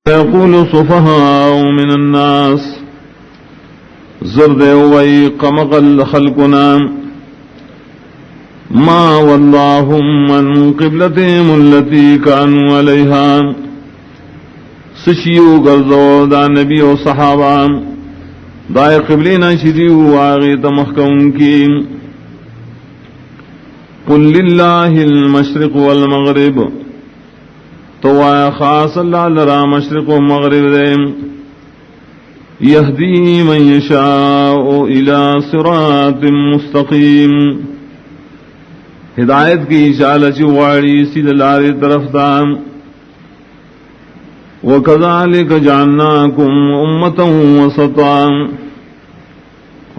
يقول السفهاء من الناس زرد وي قمقل خلقنا ما واللهم من قبلتهم التي كانوا عليها سشیو گرزو دا نبی و صحابہ دائے قبلینا شدیو آغیت مخکون کی قل للہ المشرق والمغرب تو آیا خاص اللہ لرا مشرق و مغرب دے یہدی من یشاء الى صراط مستقیم ہدایت کی اشارہ چواڑی سید لاری طرف دام وَكَذَلِكَ جَعَلْنَاكُمْ أُمَّةً وَسَطًا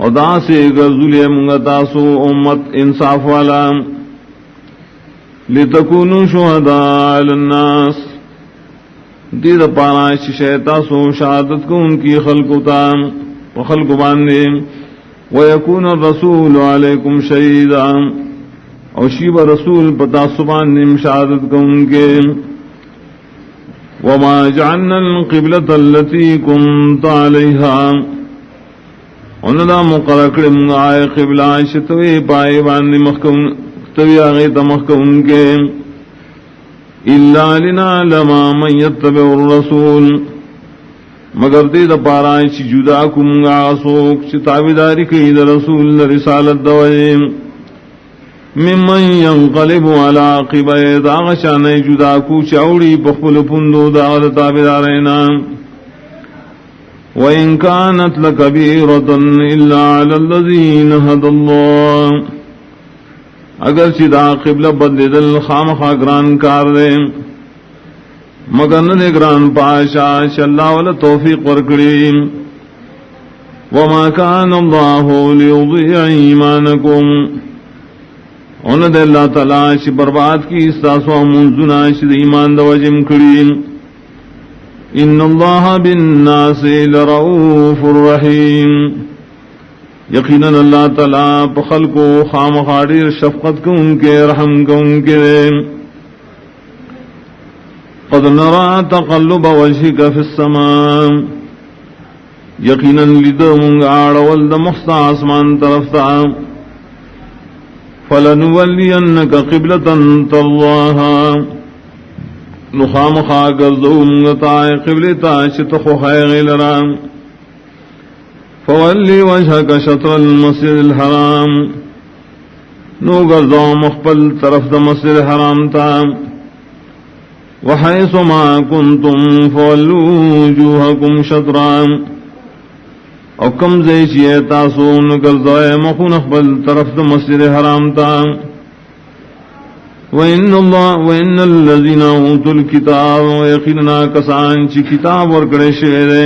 ادا سے گرزولی منگتاسو امت انصاف والا لِتَكُونُوا شُهَدَاءَ عَلَى النَّاسِ دید پاناش شیطاسو شہادت کو ان کی خلقتا وخلق باندے وَيَكُونَ الرَّسُولُ عَلَيْكُمْ شَهِيدًا اوشیب رسول پتا سبان شہادت کو ان کے وما جعلنا القبلة التي كنت عليها اندا مقرر من آئے قبلہ شتوی پائے باندی مخکم توی آغیت مخکم کے الا لنعلم من يتبع الرسول مگر دید پارائے چی جدا کمگا سوک چی تابداری کی دا رسول رسالت دوئیم ممن ينقلب على عقبيه داغشان جدا کو چاوڑی بخل پندو داغ تابدارینا وإن كانت لكبيرة إلا على الذين هدى الله اگر چدا قبلہ بدل دل خام خاگران کار دے مگر نہ گران پاشا اللہ والا توفیق ورکڑی وما كان الله ليضيع إيمانكم ان دے اللہ تعالی چ برباد کی استاسو منزنا چ ایمان دو جم کڑی ان اللہ بالناس لرؤوف الرحیم یقینا اللہ تعالی بخلق و خام خاڑیر شفقت کو ان کے رحم کو ان کے قد نرى تقلب وجهك في السماء یقینا لدم گاڑ ولد مخت آسمان طرف تا فلنولینک قبلة ترضاها نخام خاگر زومتا قبلتا شتخو خیغ لرام فولی وجهک شطر المسجد الحرام نو گردو مخبل طرف دا مسجد الحرام تا وحیث ما کنتم فولو وجوہکم شطرام او کم زیشی تاسو نگرزائے مخون اخبل طرف دا مسجد حرام تا وَإِنَّ الَّذِينَ أُوتُوا الْكِتَابَ وَيَقِينَنَا کسان چی کتاب ورکڑے شہرے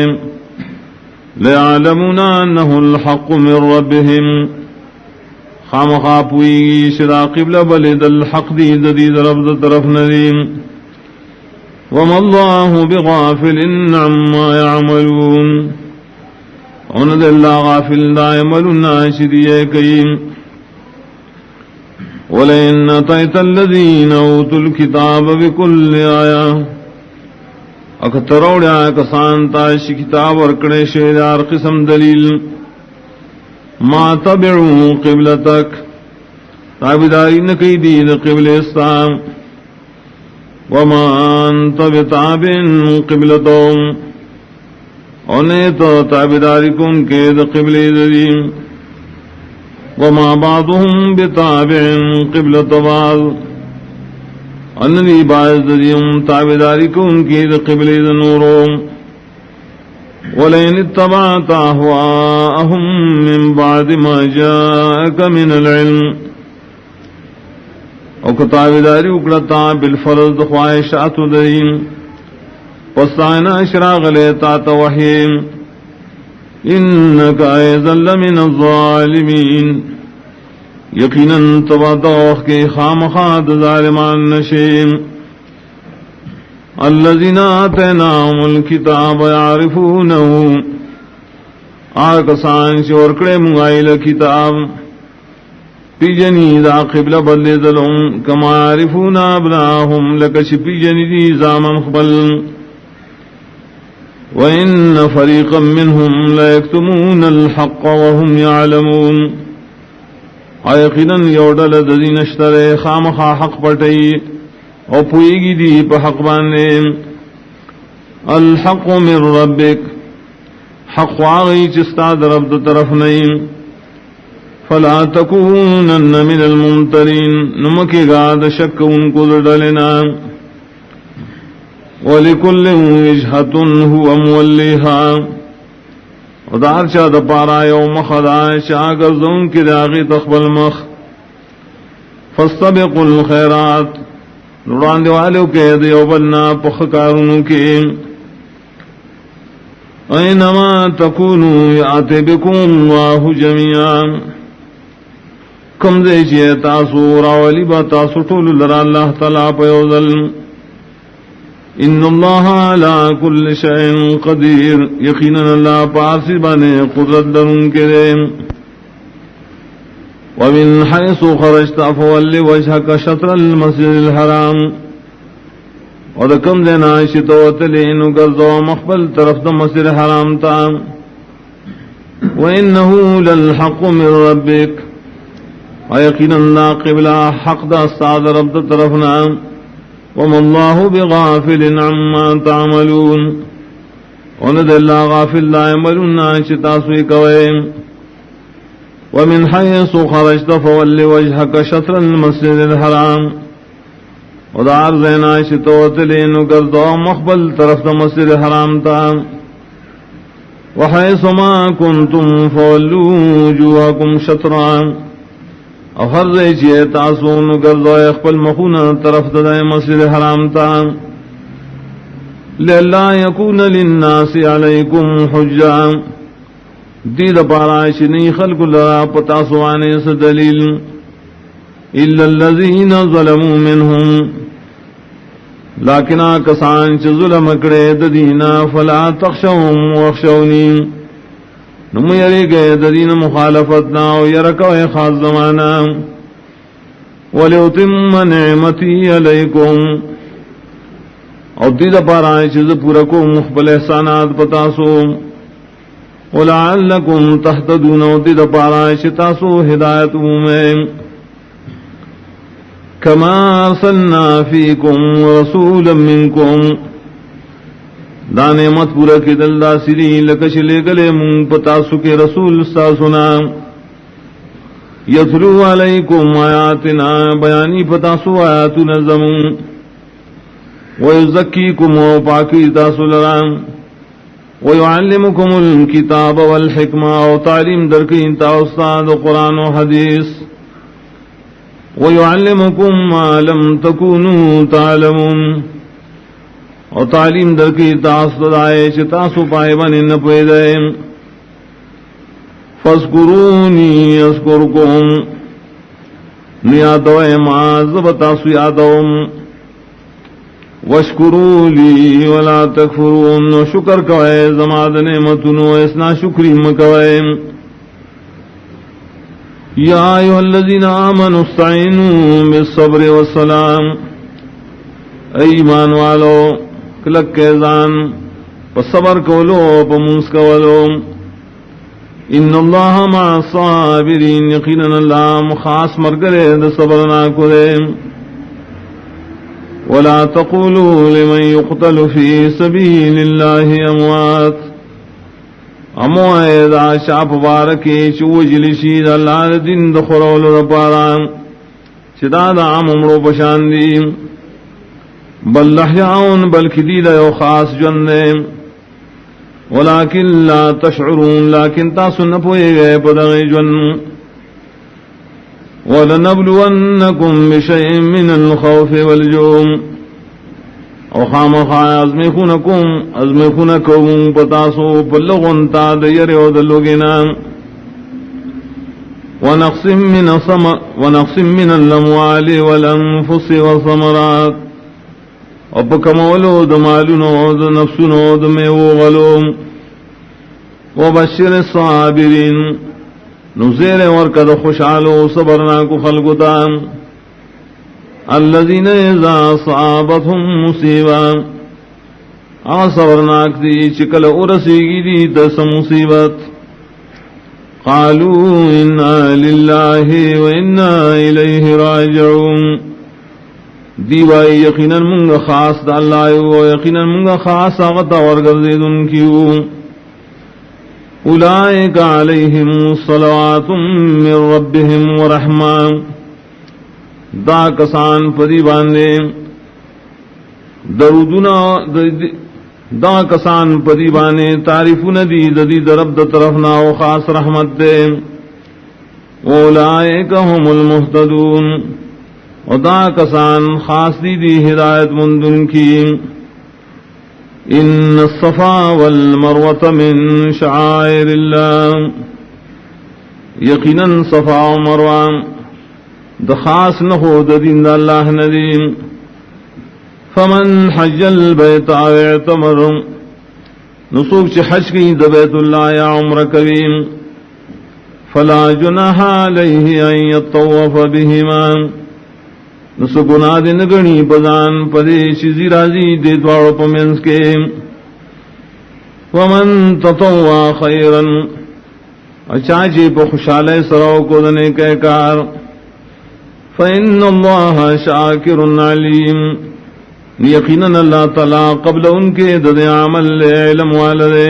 لَيَعْلَمُونَ أَنَّهُ الْحَقُّ مِنْ رَبِّهِمْ خام خاپوئی شدا قبل بلد الحق دید رب دا طرف ندیم وَمَا اللَّهُ بِغَافِلٍ عَمَّا يَعْمَلُونَ اند اللہ غافل دائمل ناشدیے کئیم ولئن اتیت الذین اوتوا الکتاب بکل آیا اکتروڑیا کسان تاش کتاب ورکڑے شیدار قسم دلیل ما تبعو قبلتک تابداری نکی دید قبل اسلام وما انت بتابع قبلتهم انہیں تو تابداری کن کے قبل دلیم وما بعضهم بتابع قبلة بعض انہی بعض دلیم تابداری کن کے قبل دنوروں ولئن اتبعت اهواءهم من بعد ما جاءك من العلم او کتابداری اکڑتا بالفرض خواہشات دلیم وَسْتَعِنَا اشراغ لیتا توحیم انکا ایزل من الظالمین یقیناً تبادوخ کے خامخاد ظالمان نشیم الذین آتیناہم الکتاب یعرفونہو آکسان شورکڑے منگائل کتاب پی جنید قبل بدل دلوں کما یعرفون ابناہم لکش پی جنید زامن خبل وَإِنَّ فَرِيقًا مِّنْهُمْ لَيَكْتُمُونَ الْحَقَّ وَهُمْ يَعْلَمُونَ یقیناً یوڈل ددین اشترے خامخا حق پٹئی او پوئیگی دی پا حق بانے الحق من ربک حق واغی چستا درب دو طرف نہیں فلا تکونن من الممترین نمکی گاد شک ان کو ڈلنا وَلِكُلٍّ وِجْهَةٌ هُوَ مُوَلِّيهَا ودار چا دا پارا یوم خدا شاگر زون کی داغی تخبل مخ فَاسْتَبِقُوا الْخَيْرَاتِ نوران دیوالو کے دیو بلنا پخکارنو کی اینما تکونو یاتی بکم اللہ جميعا کم دے چیئے تاسو راولی با تاسو طول لرا اللہ تعالیٰ پیوزل ان اللہ علی کل شیء قدیر یقینا اللہ پاسی بانے قدرت درن کے دے ومن حیث خرجت فول وجهك شطر المسجد الحرام ودکم دینا شتوتلین گرزو مخبل طرف دا مسجد حرام تا وانہو للحق من ربک ویقینا اللہ قبلہ حق دا استاد رب دا طرفنا وما الله بغافل عما تعملون وند الله غافل لا يعملون شتاسوي كوين ومن حيث خرجت فول وجهك شطر المسجد الحرام ودار زينا شتوتلين قرضوا مخبل طرف مسجد الحرام تا وحيث ما كنتم فولوا وجوهكم شطرا افر چیئے تاسون گردو اخبل مخون طرف دائے مسجد حرام تا لئلا یکون للناس علیکم حجا دید پارائش نی خلق لرا پتاسوانے سے دلیل الا الذین ظلموا منہم لیکن آکسان چ ظلم کرے ددینا فلا تخشوهم واخشونی نمو یری گئے ددین مخالفتنا و یرکو خاص زمانا ولیتم نعمتی علیکم او دید پارائے چیز پورکو مخبل احسانات پتاسو ولعلکم تحتدون او دید پارائے چتاسو ہدایت میں کما ارسلنا فیکم رسولا منکم دانے مت پورا کی دلدا سری لکش لے گلے من پتاسو کے رسول ساسنا یتلو علیکم آیاتنا بیانی پتاسو آیات نظم ویزکیکم و پاکی تاسو لرام ویعلمکم الکتاب والحکمہ و تعلیم درکی تا استاد قرآن و حدیث ویعلمکم ما لم تکونوا تعلمون اور تعلیم در کی تاسو دائے چتاسو پائے بنے نہ پیدے فاذکرونی اذکرکم نیادو ماز بتاسو یادوم واشکروا لی ولا تکفرون شکر کوئے زماد نعمتنو اسنا شکری مکوئے یا ایھا الذین آمنوا استعینوا بالصبر والسلام ایمان والو کلک کے زان پا صبر کولو پا منس کولو ان اللہ مع صابرین یقینا اللہ مخاص مرگرے دا صبرنا کرے ولا تقولوا لمن يقتل في سبيل الله اموات اموائے دا شاپ بارکی چوجلشی دا اللہ دن دخرول رپارا چدا دا عمرو پشاندیم بل لحیاؤن بلکہ دیدہ یو خاص جندے ولیکن لا تشعرون لیکن تاسو نپوئے گئے پدغی جن وَلَنَبْلُوَنَّكُمْ بِشَيْءٍ مِّنَ الْخَوْفِ وَالْجُوعِ او خامخا ازمخونکم پتاسو پلغن تا دیر او دلوگنا ونقص من الاموال والانفس والثمرات او پکمولو دمالونو دنفسونو دمیو غلوم وبشر الصابرین نزیر ورکد خوشحالو صبرناکو خلقتا الذين اذا اصابتهم مصیبہ صبرناک دی چکل ارسیگی دی دس مصیبت قالوا انا للہ و انا الیہ راجعون دیوائی یقینا منگا خاص دا اللہ و یقینا منگا خاص آغتا ورگردن کیو اولئک علیہم صلوات من ربهم ورحمہ دا کسان پدی باندے درودنا دا کسان پدی بانے تعریفون دی ددی درب دا طرفنا و خاص رحمت دے اولئک هم المہتدون و دا کسان خاص دی ہدایت مندن کی ان الصفا والمروة من شعائر اللہ یقینا صفا و مروہ دا خاص نخو دا دین دا اللہ ندیم فمن حج البیت اعتمر نسوک چی حج کی دا بیت اللہ یا عمر کریم فلا جناح علیہ ان یطوف بہما نسو گناہ دے نگنی پدان پدے چیزی رازی دے دوارو پمینس کے ومن تطوع خیرا اچاچے پا خوشالے سراؤ کو دنے کے کار فإن اللہ شاکر علیم یقیناً اللہ تعالی قبل ان کے دد عمل علم والدے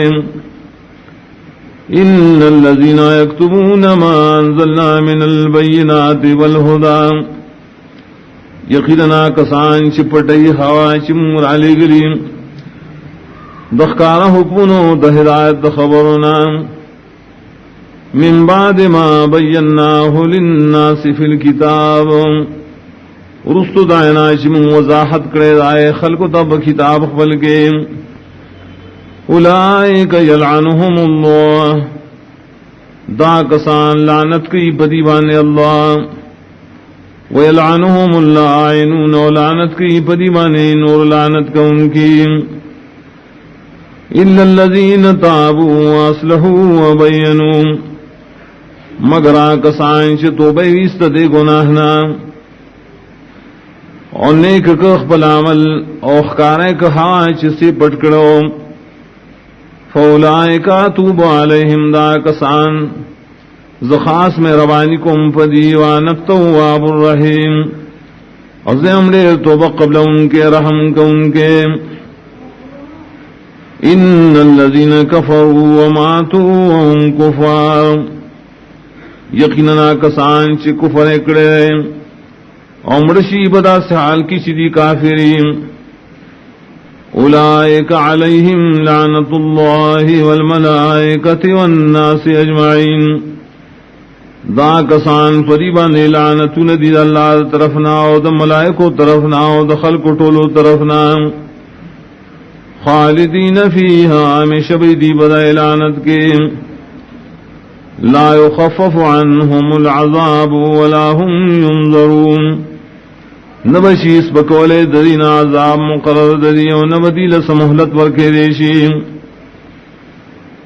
ان الذین یکتبون ما انزلنا من البینات والہدا یقیناً کسان چپٹئی ہوا چمور علی گلیم دخکارا حکمنو دہدایت خبرنا من بعد ما بیناہ للناس فی الکتاب رستو دائنا چمون وضاحت کرے دائے خلق تب کتاب خبل کے اولئک یلعنہم اللہ دا کسان لعنت کی بدیبان اللہ ویلعنہم اللعنون ولعنت کی بدیبان نور لعنت کا ان کی الا الذین تابوا واصلحوا وبینوا مگر کسان چھ توبہ ویست دے گناہنا اور نیک کخ پل عمل اوخکارے کہا چسی پٹکڑو فولائک اتوب علیہم دا کسان زخاص میں روانی کم پدی وانت تواب الرحیم عظیم دیر توبہ قبل ان کے رحم کا ان کے ان الذین کفروا وماتوا وهم کفار یقیننا کسان چی کفر اکڑے امرشی بدا سے حال کی چیدی کافرین اولئک علیہم لعنت اللہ والملائکۃ والناس اجمعین دا کسان فریبان لعنت ندید اللہ طرفنا و دا ملائکو طرفنا و دا خلق طولو طرفنا خالدین فیہا ہمیشہ بیدی بدا لعنت کے لا يخفف عنهم العذاب ولا هم ينظرون نبشیس بکولے ددین عذاب مقرر ددی و نبدی لسمحلت ورکے دیشی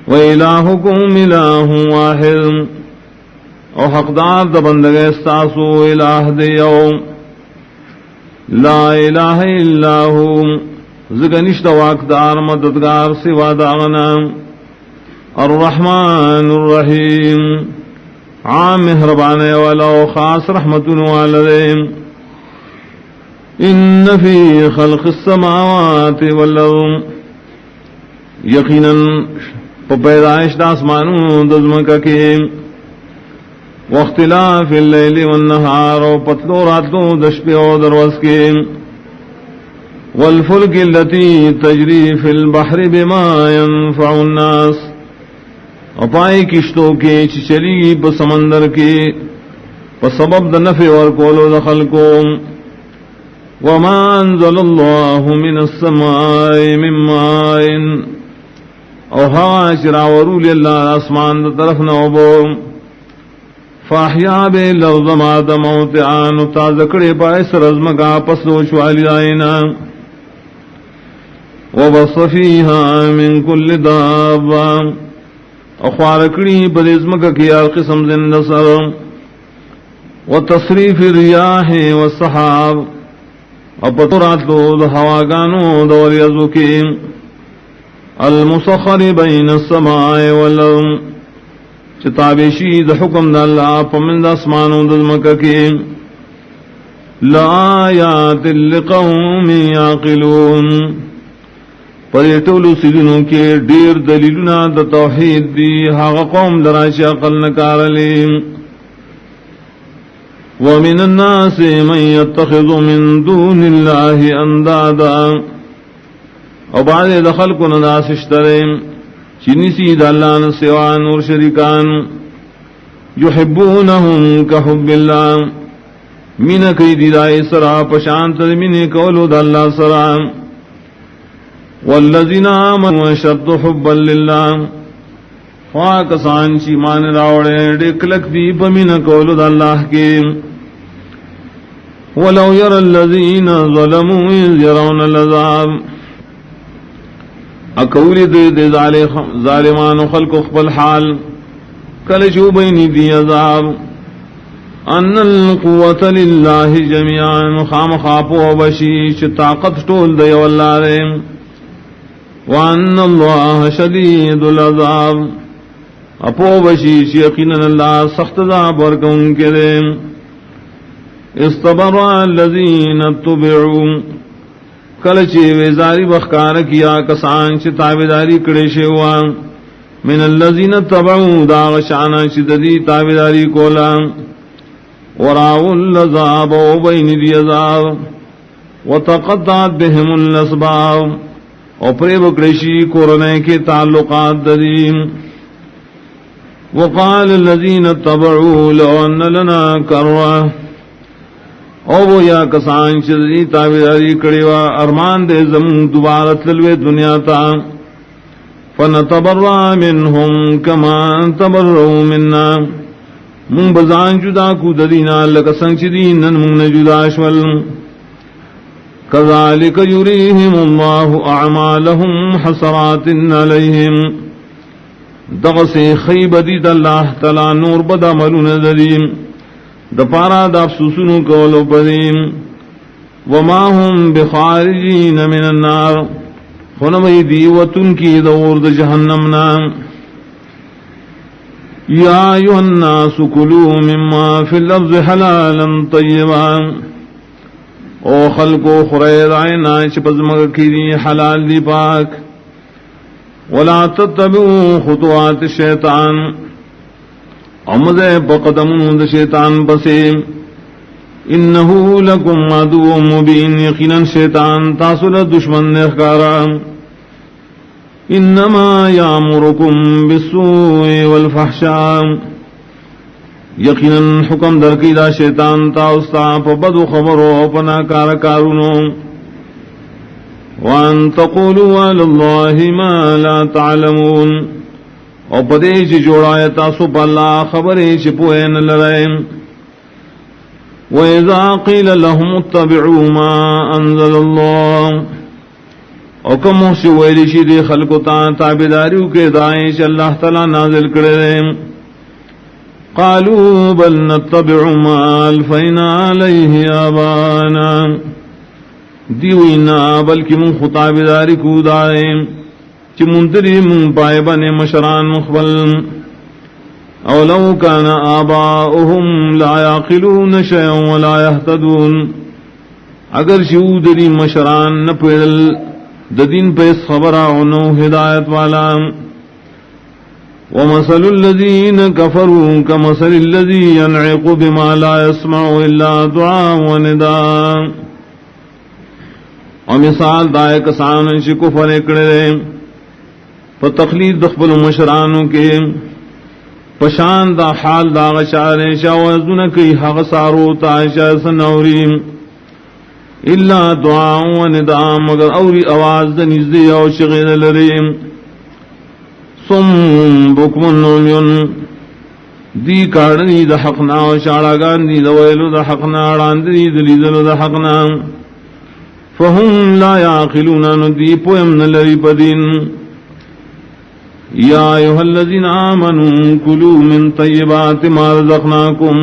وَإِلَٰهُكُمْ إِلَٰهٌ وَاحِدٌ او حقدار دا بندگے استاسو الہ دیو لا الہ الا ہو زگنشت واقدار مددگار سوا داغنا الرحمن الرحیم عام مہربان والا و خاص رحمت والدین ان فی خلق السماوات والارض یقیناً پیدائش دا آسمانوں دزمکا کے واختلاف اللیل والنہار و پتلو راتلو دشپے و دروز کے والفلک اللتی تجری فی البحر بما ينفع الناس اپائی کشتوں کے چلی بسمندر کے بسبب دنفع اور کولو دخل کو وما انزل اللہ من السماء من ماء او ہوا چراورو للہ آسمان طرف نوبو فاحیا بے لفظ ماد موتعان تازکڑے پائس رزمگا پسوچ والی آئینا وبصفیہا من کل دابا اخوارکڑی بدزمگا کیا قسم زند سر وتصریف الریاح والسحاب اپترات لو دہواگانو دوریزو کی المسخر بین السماء والارض چتابشی د حکم د اللہ پمند اسمان و دزمکہ کی لآیات لقوم یعقلون پر ټولو سیدنو کې ډیر دلیلونه د توحید دی هغه قوم لراشي عقل نکارلی ومن الناس من يتخذ من دون الله اندادا او بعد دخل کو ناس اشتریم چنی سید اللہ نے سوا نور شریکان یحبونہم کحب اللہ من کئی دیدائی سرا پشانت من کولو دا اللہ سرا والذین آمنوا اشد حبا للہ خواکسان چی مان راوڑے ڈکلک دی پمن کولو دا اللہ کی ولو یر الذین ظلموا اذ یرون العذاب اکولی دے ظالمان خلق اخبل حال کلچو بینی دی عذاب ان القوة للہ جميعا خام خاپو بشیش طاقت ٹول دے واللہ رے وان اللہ شدید العذاب اپو بشیش یقینا اللہ سخت عذاب ورکن کرے استبرأ الذین اتبعوا کلچی ویزاری بخکار کیا کسان چی تابداری کڑیشے ہوا من اللذین تبعو داغ شانا شددی تابداری کولا وراو اللذاب و بین دی عذاب وتقطعت بهم الاسباب و پریب کڑیشی کورنے کے تعلقات ددیم وقال اللذین تبعو لو ان لنا کروا او وہ یا کسان چیزی تابداری کڑیوا ارمان دے زمون دوبارت للوے دنیا تا فنتبرع منہم کما تبرعو مننا من بزان جدا کو ددینا لکسنگ چیدینن من جدا شول کذالک یریہم اللہ اعمالہم حسرات علیہم دغسی خیب دید اللہ تعالی نور بدا ملون ددیم دپارا دا افسوسنو کولو پدیم وما هم بخارجین من النار خنمی دیوتن کی دور دا جہنمنا یا ایوہ الناس کلو مما فی اللفظ حلالا طیبا او خلقو خرید آئینا چپزمگ کی دی حلال دی پاک ولا تتبعوا خطوات الشیطان امدے بقدمون دا شیطان بسیم انہو لکم عدو مبین یقینا شیطان تاسل دشمن اخکارا انما یامرکم بالسوء والفحشاء یقینا حکم درکی دا شیطان تاستا پا بدو خبرو پنا کارکارونو وان تقولوا علی اللہ ما لا تعلمون او پدے چی جوڑائے تاسو پا اللہ خبرے چی پوئے نلرائے وَإِذَا قِيلَ لَهُمُ اتَّبِعُوا مَا أَنزَلَ اللَّهُ او کم محسی ویلشی دے خلقو تا تابداریو کے دائیں چی اللہ تعالی نازل کرے قالوا بل نتبع ما الفینا علیہ آبانا دیوینا بلکہ من خطابداری کو دائیں چی منتری من پائے بنے مشران مخبل او لو کان آباؤہم لا یاقلون شیئا ولا یہتدون اگر شیودری مشران نپیدل ددین پیس خبرانو ہدایت والا ومثل الذین کفروا کمثل الذی ینعق بما لا يسمع الا دعاء ونداء ومثال دائے کسان شی کفر اکڑے پا تقلید دخبل مشرانوں کے پشان دا حال دا غشار شاوزن کی حق سارو تاشا سنوریم الا دعا و نداء مگر اوری آواز دا نزدی او شغیر لریم سم بکمن عمیون دی کارنی دا حقنا و شارگان دی دا ویلو دا حقنا راندی دلیدلو دا حقنا فهم لا یاقلون ندی پویم نلری پدین یا ایوہ الذین آمنوا کلوا من طیبات ما رزقناکم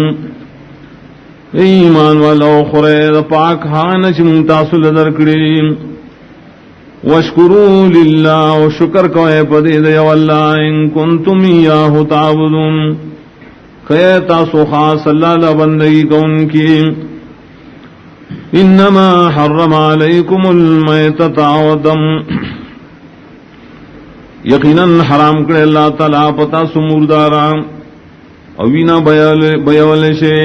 ایمان والا خورے دا پاک ہانا چی منتاسل درکڑیم واشکروا للہ و شکر کوئے پدی دے واللہ ان کنتم ایاہ تعبدون کہ تاسو خاص اللہ لبندگی کون کی انما حرم علیکم المیتۃ والدم یقیناً حرام کرے اللہ تعالیٰ پتا سموردارا اوینا بیول شے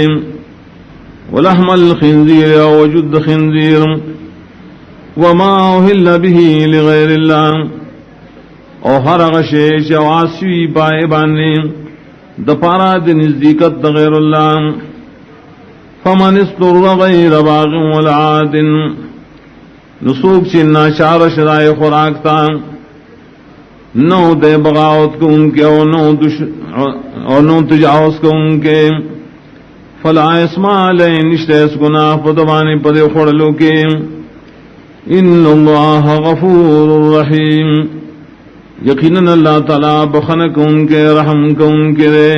ولحم الخنزیر وجد خنزیر وما اہل به لغیر اللہ او ہر غشیش واسوی پائے بانے دپارا نزدیکت غیر اللہ فمن اضطر غیر باغ ولا عاد نسوک چنا شار شرائے خوراکتا نو دے بغاوت کو ان کے اور نو تجاوز کو ان کے فلا اسما علیہ نشتیس گناہ پدوانے پدے خوڑلو کے ان اللہ غفور الرحیم یقیناً اللہ تعالیٰ بخنک ان کے رحم کو ان کے دے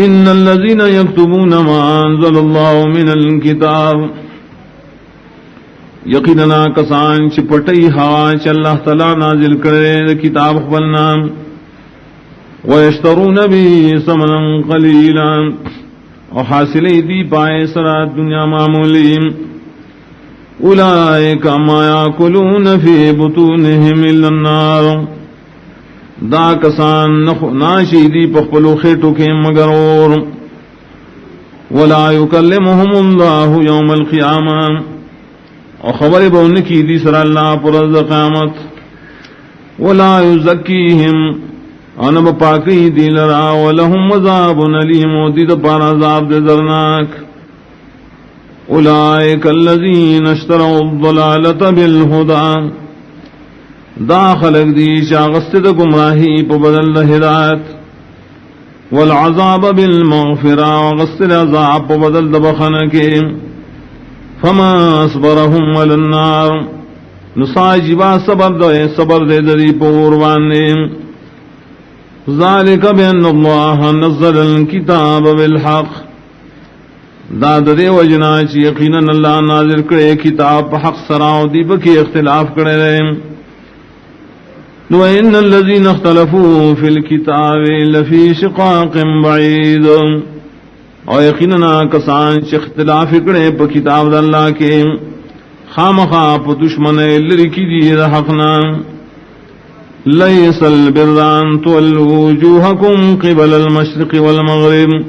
ان الذین یکتبون ما انزل اللہ من الکتاب یقیناً کسان چپٹئی ہوا چ اللہ تعالیٰ نازل کرے کتاب خبلنا ویشترون بھی ثمنا قلیلا اور حاصل دی پائے سرا دنیا معمولی اولئک ما یاکلون فی بطونہم الا النار دا کسان ناشی دی پخپلو خیٹو کے مگر اور ولا یکلمہم اللہ یوم القیامہ اور خبر بون کی دی سر اللہ پر قیامت ولا یزکیہم انب پاکی دی لرا ولہم عذاب علیم و دید پار عذاب دے درناک اولئک الذین اشتروا الضلالۃ بالہدی دا خلق دی شاغست دا گمراہی پا بدل دا ہدایت والعذاب بالمغفرہ وغست عذاب پا بدل دا بخنکے فما اصبرهم علی النار نصاجبا صبر دے دری پوروانے ذالک بین اللہ نزل الکتاب بالحق داد دے وجنا چی یقیناً اللہ نازل کرے کتاب حق سراؤ دی بکی اختلاف کرے رہے وَإِنَّ الَّذِينَ اخْتَلَفُوا فِي الْكِتَابِ لَفِي شِقَاقٍ بَعِيدٍ اور یقیناً کسان چی اختلاف کرے پا کتاب دا اللہ کے خامخا پا دشمن لرکی دی دا حقنا لَيْسَ الْبِرَّ أَن تُوَلُّوا وُجُوهَكُمْ قِبَلَ الْمَشْرِقِ وَالْمَغْرِبِ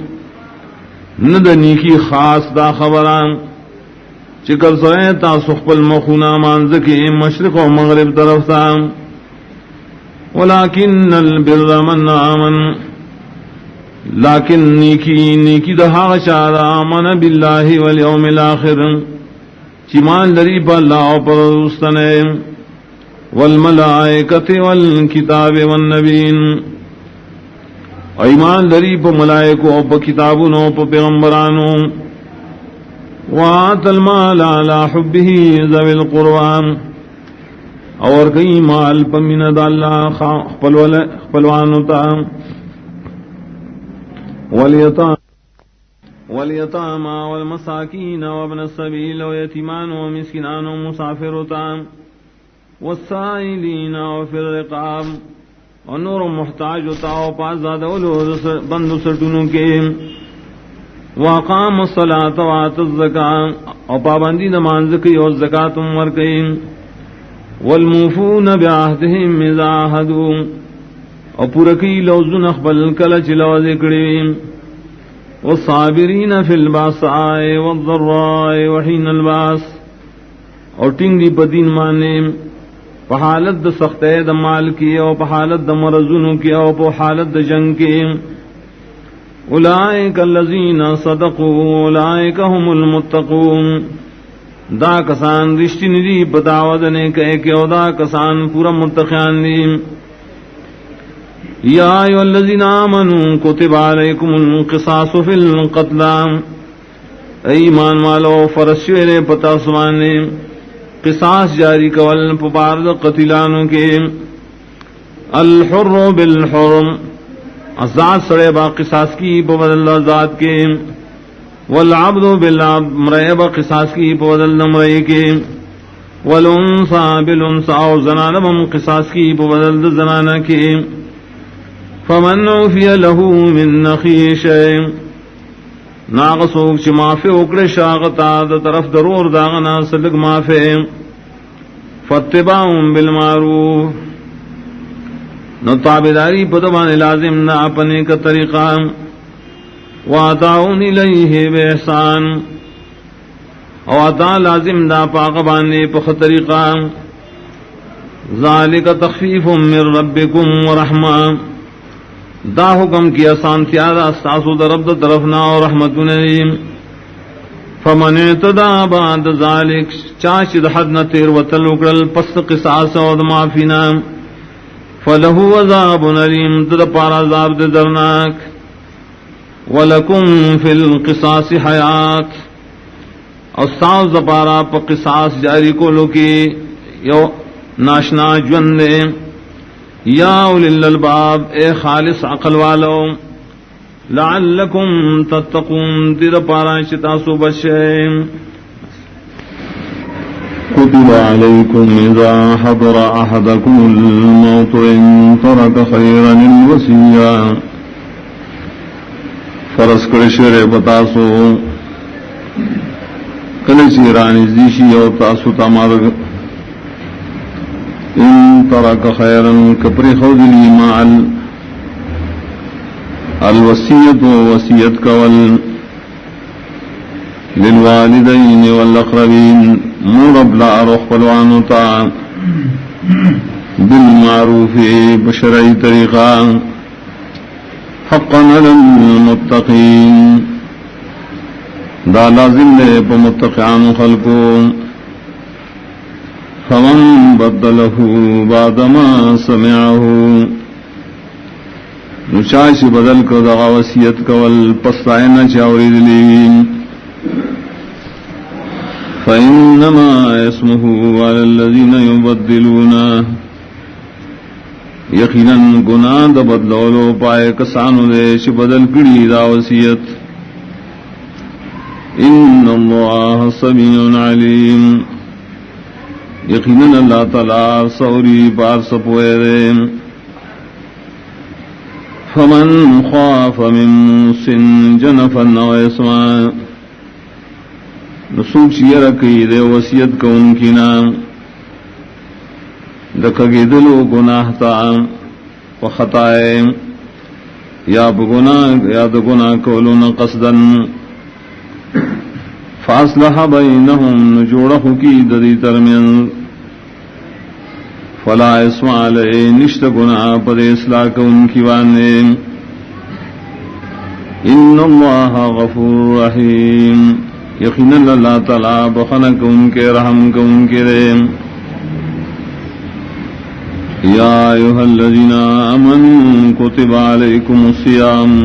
ندنی کی خاص دا خبران چکر سوئے تا سخپل مخونا مانزکی مشرق و مغرب طرف تا ولیکن البر من آمن لیکن نیکی دہا شاد آمن باللہ والیوم الاخر چیمان لری پا اللہ پر رستنے والملائکت والکتاب والنبین ایمان لری پا ملائکو پا کتابونو پا پیغمبرانو وآت المال علی حبه ذوی القرآن اور کئی مال پا من دا اللہ خپلوانو تا والیتاما والمساکین وابن السبیل ویتیمان ومسکنان ومسافرتا والسائلین وفی الرقاب اور نور محتاج ہوتا ہو پاس زیادہ بند سٹنوں کے واقام الصلاۃ وآت الزکاۃ اور پابندی نماز کی اور زکات عمر کی والموفون بعہدہم اذا عاہدوا اور پورکی لوزن اخبل کلچ لوز کڑی والصابرین فی الباساء والضراء وحین الباس اور ٹنگی بدین مانے پحالت د سخت د مال کی او پحالت د مرضونو کی او پحالت د جنگ کی اولئک الذین صدقوا اولئک هم المتقون دا کسان رشتی ندی بدعوت نے کہے کہ او دا کسان پورا متقیان دی یا ایھا الذین آمنوا کتب علیکم القصاص فی القتل ایمان والو فرض شوئے پتہ سوانے قصاص جاری کول پبارد قتلانو کے الحر بالحرم ازاد سڑے با قصاص کی پبدل ازاد کے والعبد بالعبد مرے با قصاص کی پبدل مرے کے والانثى بالانثى او زنانہ بم قصاص کی بدل زنانہ کی فمن عفی له من اخیہ شیء ناغسوک چی معافی اکڑے شاغتا دا طرف درور داغنا سلگ معافی فاتباعون بالمعروف نو تابداری پدبان لازم نا اپنے کا طریقہ واتعون الیہ بإحسان او عطا لازم دا پاقبانے پخ طریقہ ذالک تخفیف من ربکم ورحمہ دا حکم کی آسان تیارا ساسو در رب طرفنا اور رحمت نیم فمن اعتدا بعد ذالک چاچد حد نتیر وطل اکرل پس قصاص و معافینا فلہو عذاب علیم تد پارا عذاب درناک ولکم فی القصاص حیات اور ساز دپارا پا قصاص جاری کو لکی یو ناشنا جون دے یا اولی الالباب اے خالص عقل والو لعلکم تتقون تیر پارا شتاسو بشیم كتب عليكم إذا حضر أحدكم الموت إن ترك خيرا الوصية فرض کرشر بتاسو کلچی رانی زیشی او تاسو تمارگ ان ترک خیرا کپری خودلی مع الوصیت و وصیت کول للوالدین والاقربین مورب لا روح پلوانتا بالمعروف بشرعی طریقہ حقا علی المتقین دا لازم دے پا متقیان خلقو فمن بدلہ بعد ما سمعہ نشاش بدل کو دغا وصیت کول پسائنا چاوری دلیوین فإنما اسمه على الذين يبدلون یقیناً گناہ دا بدلولو پائے کسانو دے چھ بدل کری دا وصیت ان اللہ سمیع علیم یقیناً اللہ تعالی سوری بار سپوئے دے فمن خاف من موص جنفا او اسما نسوک چیر کی دے وصیت کو ان کی نام دکھگی دلو گناہ تا و خطائے یا بگناہ کولون قصدن فاصلح بینہم نجوڑہ کی ددی ترمین فلا اسم علی نشت گناہ پر اصلاح کو ان کی وانے ان اللہ غفور رحیم یقینا اللہ تعالی بخنک ان کے رحم کو ان کے رحم یا ایھا الذین آمنوا کتب علیکم الصیام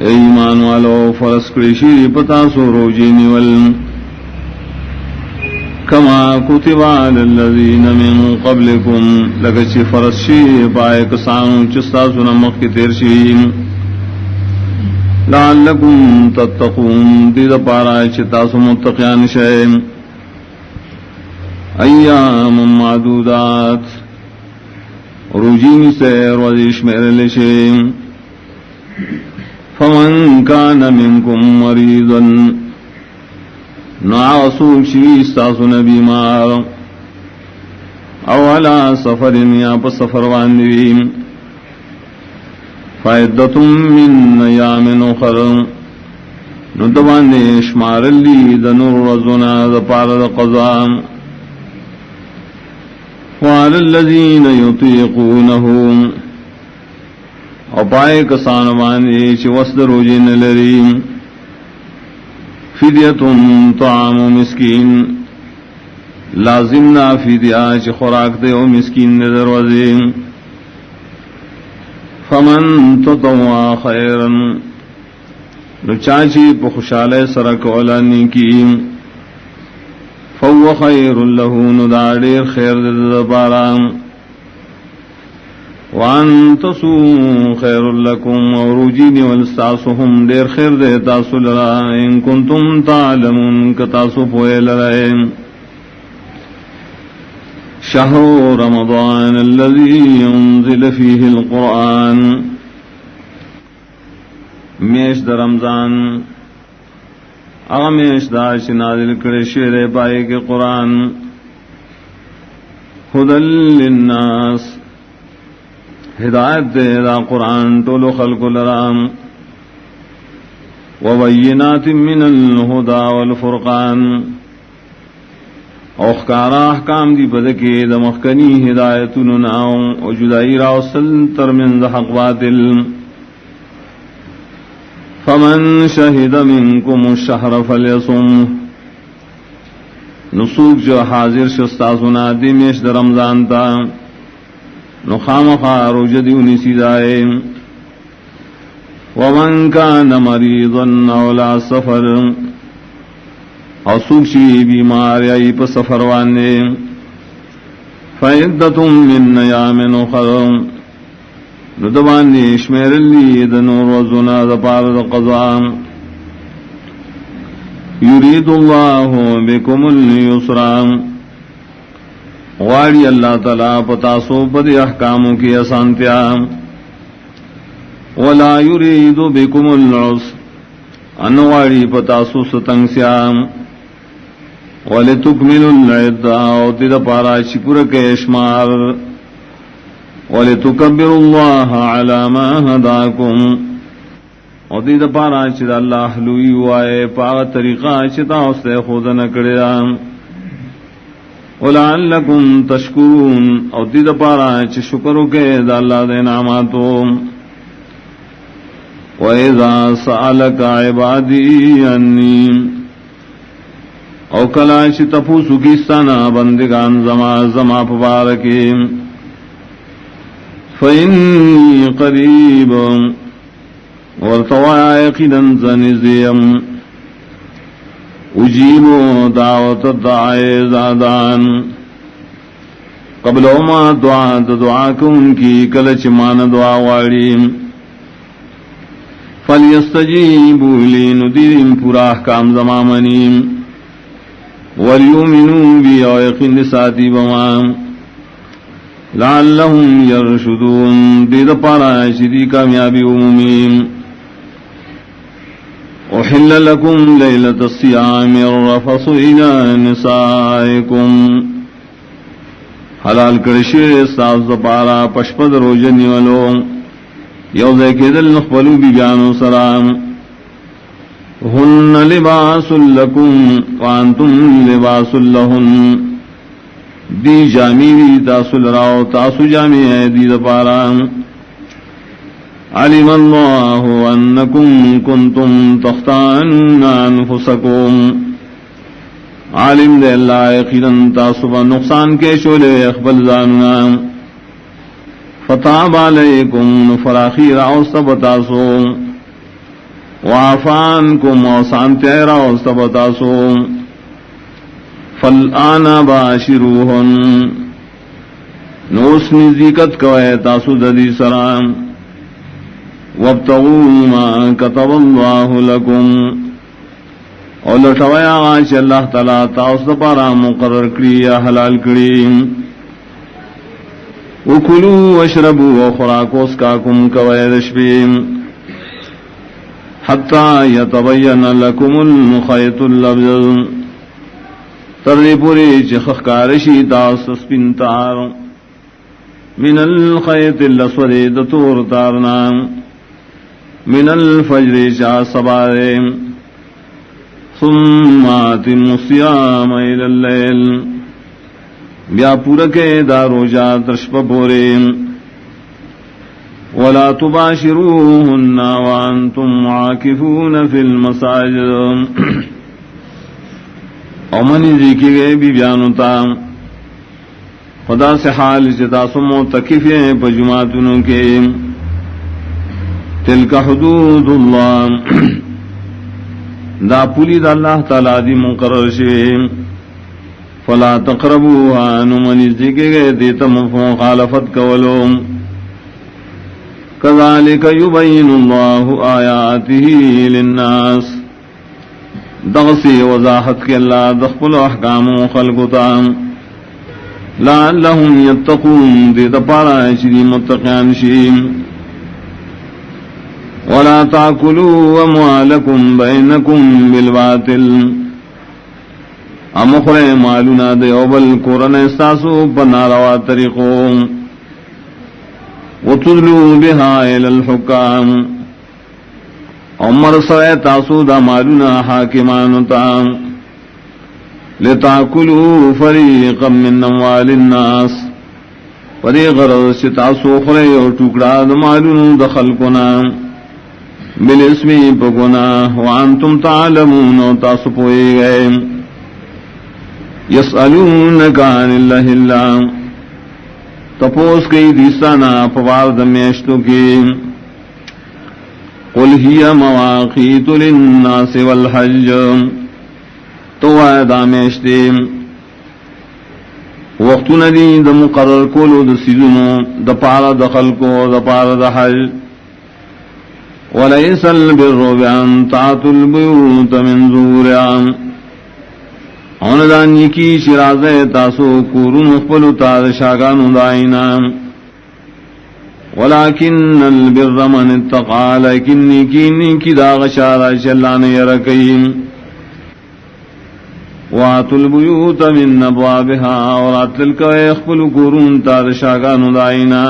ایمان والو فرض کریشی پتا سو روجی نیول کما کتب علی الذین من قبلکم لگچی فرض شی پائے کسانو چستا سنمک کی تیر شیم لعلکم تتقون دید پارا چتا سو متقیان شیم ایام معدودات روجین سے روزیش میرے لشیم فمن کان منکم مریضا نعاسو شیستاسو نبیمار او علا سفر یا پس سفر واندویم فائدتم من ایام اخر ندوان شمار لی دنور رزونا دپار قضام وعلى الذين يطيقونه او پائے کسان باندې چې وسد روزي نه لري فدیه طعام مسکین لازم نا فدیه چې خوراک دی او مسکین نه دروازه فمن تطوع خيرا نو چاچی په خوشاله سره کولا نیکی فهو خیر له نو دا ډیر خیر دې لپاره وان تصوموا خیر لکم وروجین والستاسهم دیر خیر دے تاسو لرا ان کنتم تعلمون کتاسو پوئے لرائے شهر رمضان الذي ينزل فيه القرآن میش در رمضان میش دا نازل کرے شیر پائے کے قرآن ہدل للناس ہدایت دے دا قرآن ٹولو خلق لرام وبینات من الہدا والفرقان اوخکارا احکام دی بدکے دمخکنی ہدایتن ناؤ و جدائی راوسل ترمن حق باطل فمن شہد منکم الشہر فلیصم نسوک جو حاضر شستا سنا دی میش در رمضان تا نخام خارو جدیونی سیدائے ومن کان مریضا اولا سفر اور سوکشی بیمار یا پا سفر وانے فعدتم من ایام اخر ندبانی شمیر لی دنور وزنا دپار دقضا یرید اللہ بکم اليسرا غاڑی اللہ تعالی پتاسو پد احکاموں کی اسانتیا ولا یرید بکم العسر انواڑی پتاسو ستنگسیام وَلِتُكْمِلُوا الْعِدَّةَ وَتِدَ پارا شکر کے اشمار وَلِتُكَبِّرُوا اللَّهَ عَلَى مَا هَدَاكُمْ وَتِدَ پارا چد اللہ لوی وائے پاغ طریقہ چتا اسے خود نکڑیا وَلَعَلَّكُمْ تَشْكُرُونَ وَتِدَ پارا چ شکر کے دا اللہ دے نعماتو وَإِذَا سَأَلَكَ عِبَادِي عَنِّي او کلا چی تپوسو کیستانا بندگان زما پبارکی فإنی قریب ورطوایا یقیدن زنزیم اجیبو دعوت الدعائے زادان قبل ما دعا کن کی کلچ مان دعا واریم فلیستجیبو لی ندیم پورا احکام زمامنیم وَلْيُؤْمِنُوا بِي وَيَقِنْ لِسَاتِي بَمَام لَعَلَّهُمْ يَرْشُدُونَ دید پارا شدی کامیابی عمومیم اُحِلَّ لَكُمْ لَيْلَةَ الصِّيَامِ الرَّفَثُ إِلَى نِسَائِكُمْ حلال کرشیر استاذ پارا پشپد روجنی ولو یوزے کے دل نخبلو بی بیانو سلام ہن لباس لکم وانتم لباس لہن دی جامی دی تاسو لراو تاسو جامی ہے دی دپارا علم اللہ انکم کنتم تختانون انفسکم عالم دے اللہ یقیناً تاسو با نقصان کے شولے اخبل زاننا فتاب علیکم فراخی راو سب تاسو وعفان کو موسان تیرا استبتاسو فالآن باشروہن نوس نزیکت کوئے تاسو ددی سرام وابتغوا ما کتب اللہ لکم اور لٹویا آج اللہ تعالیٰ تاس دپارا مقرر کری یا حلال کری وکلو واشربو وخراکوس کاکم کوئے دشبیم حتی یتبین لکم الخیط الابیض تردی پوری چخخ کارشی تاس سپنتار من الخیط الاسود دتور تارنا من الفجر چا سبارے ثم اتم الصیام الى اللیل بیا پورکے دارو جا ترشپ پورے ولا تباشروهن وانتم عاكفون في المساجد امنی ذکی گئے بھی بیانتا خدا سے حال جتا سمو تکفیں پجماتنوں کے تلک حدود اللہ دا پولی دا اللہ تعالی دی مقرر شوے فلا تقربوها نمنی ذکی گئے دیتا مخالفت کولو كذلك يبين الله آياته للناس دغسی وضاحت کے اللہ دخل احکام خلقتا لعلهم يتقون دے دپارا شری متقیان شیم ولا تاكلوا اموالكم بينكم بالباطل امخر مالنا دے اوبل قرن استاسو بناروا طریقوں وتدلوا بها الى الحكام عمر سوے تاسو دا مالنا حاکمان تا لتاكلوا فريقا من اموال الناس پدی غرض سے تاسو خرے اور ٹکڑا دا مالونو دخل کنا بالاسمی پکنا وانتم تعلمون و تاسو پوئے گئے یسألونک عن اللہ اللہ تپوس کئی دیستانا پوار دمیشتو کی قل ہی مواقیت للناس والحج تو آئے دامیشتے وقت ندی دا مقرر کولو دا سیزنو دا پارا دخل کو دا پارا دا حج وَلَيْسَ الْبِرُّ بِأَن تَأْتُوا الْبُيُوتَ مِن ظُهُورِهَا اوندانی کی شرازے تاسو کورون خپلو تاز شاگانو دائنا وَلَكِنَّ الْبِرَّ مَنِ اتَّقَى لیکن نیکی داغ شارع شلان یرکیم وَآتُوا الْبُيُوتَ مِن أَبْوَابِهَا اور اتلک خپلو کورون تاز شاگانو دائنا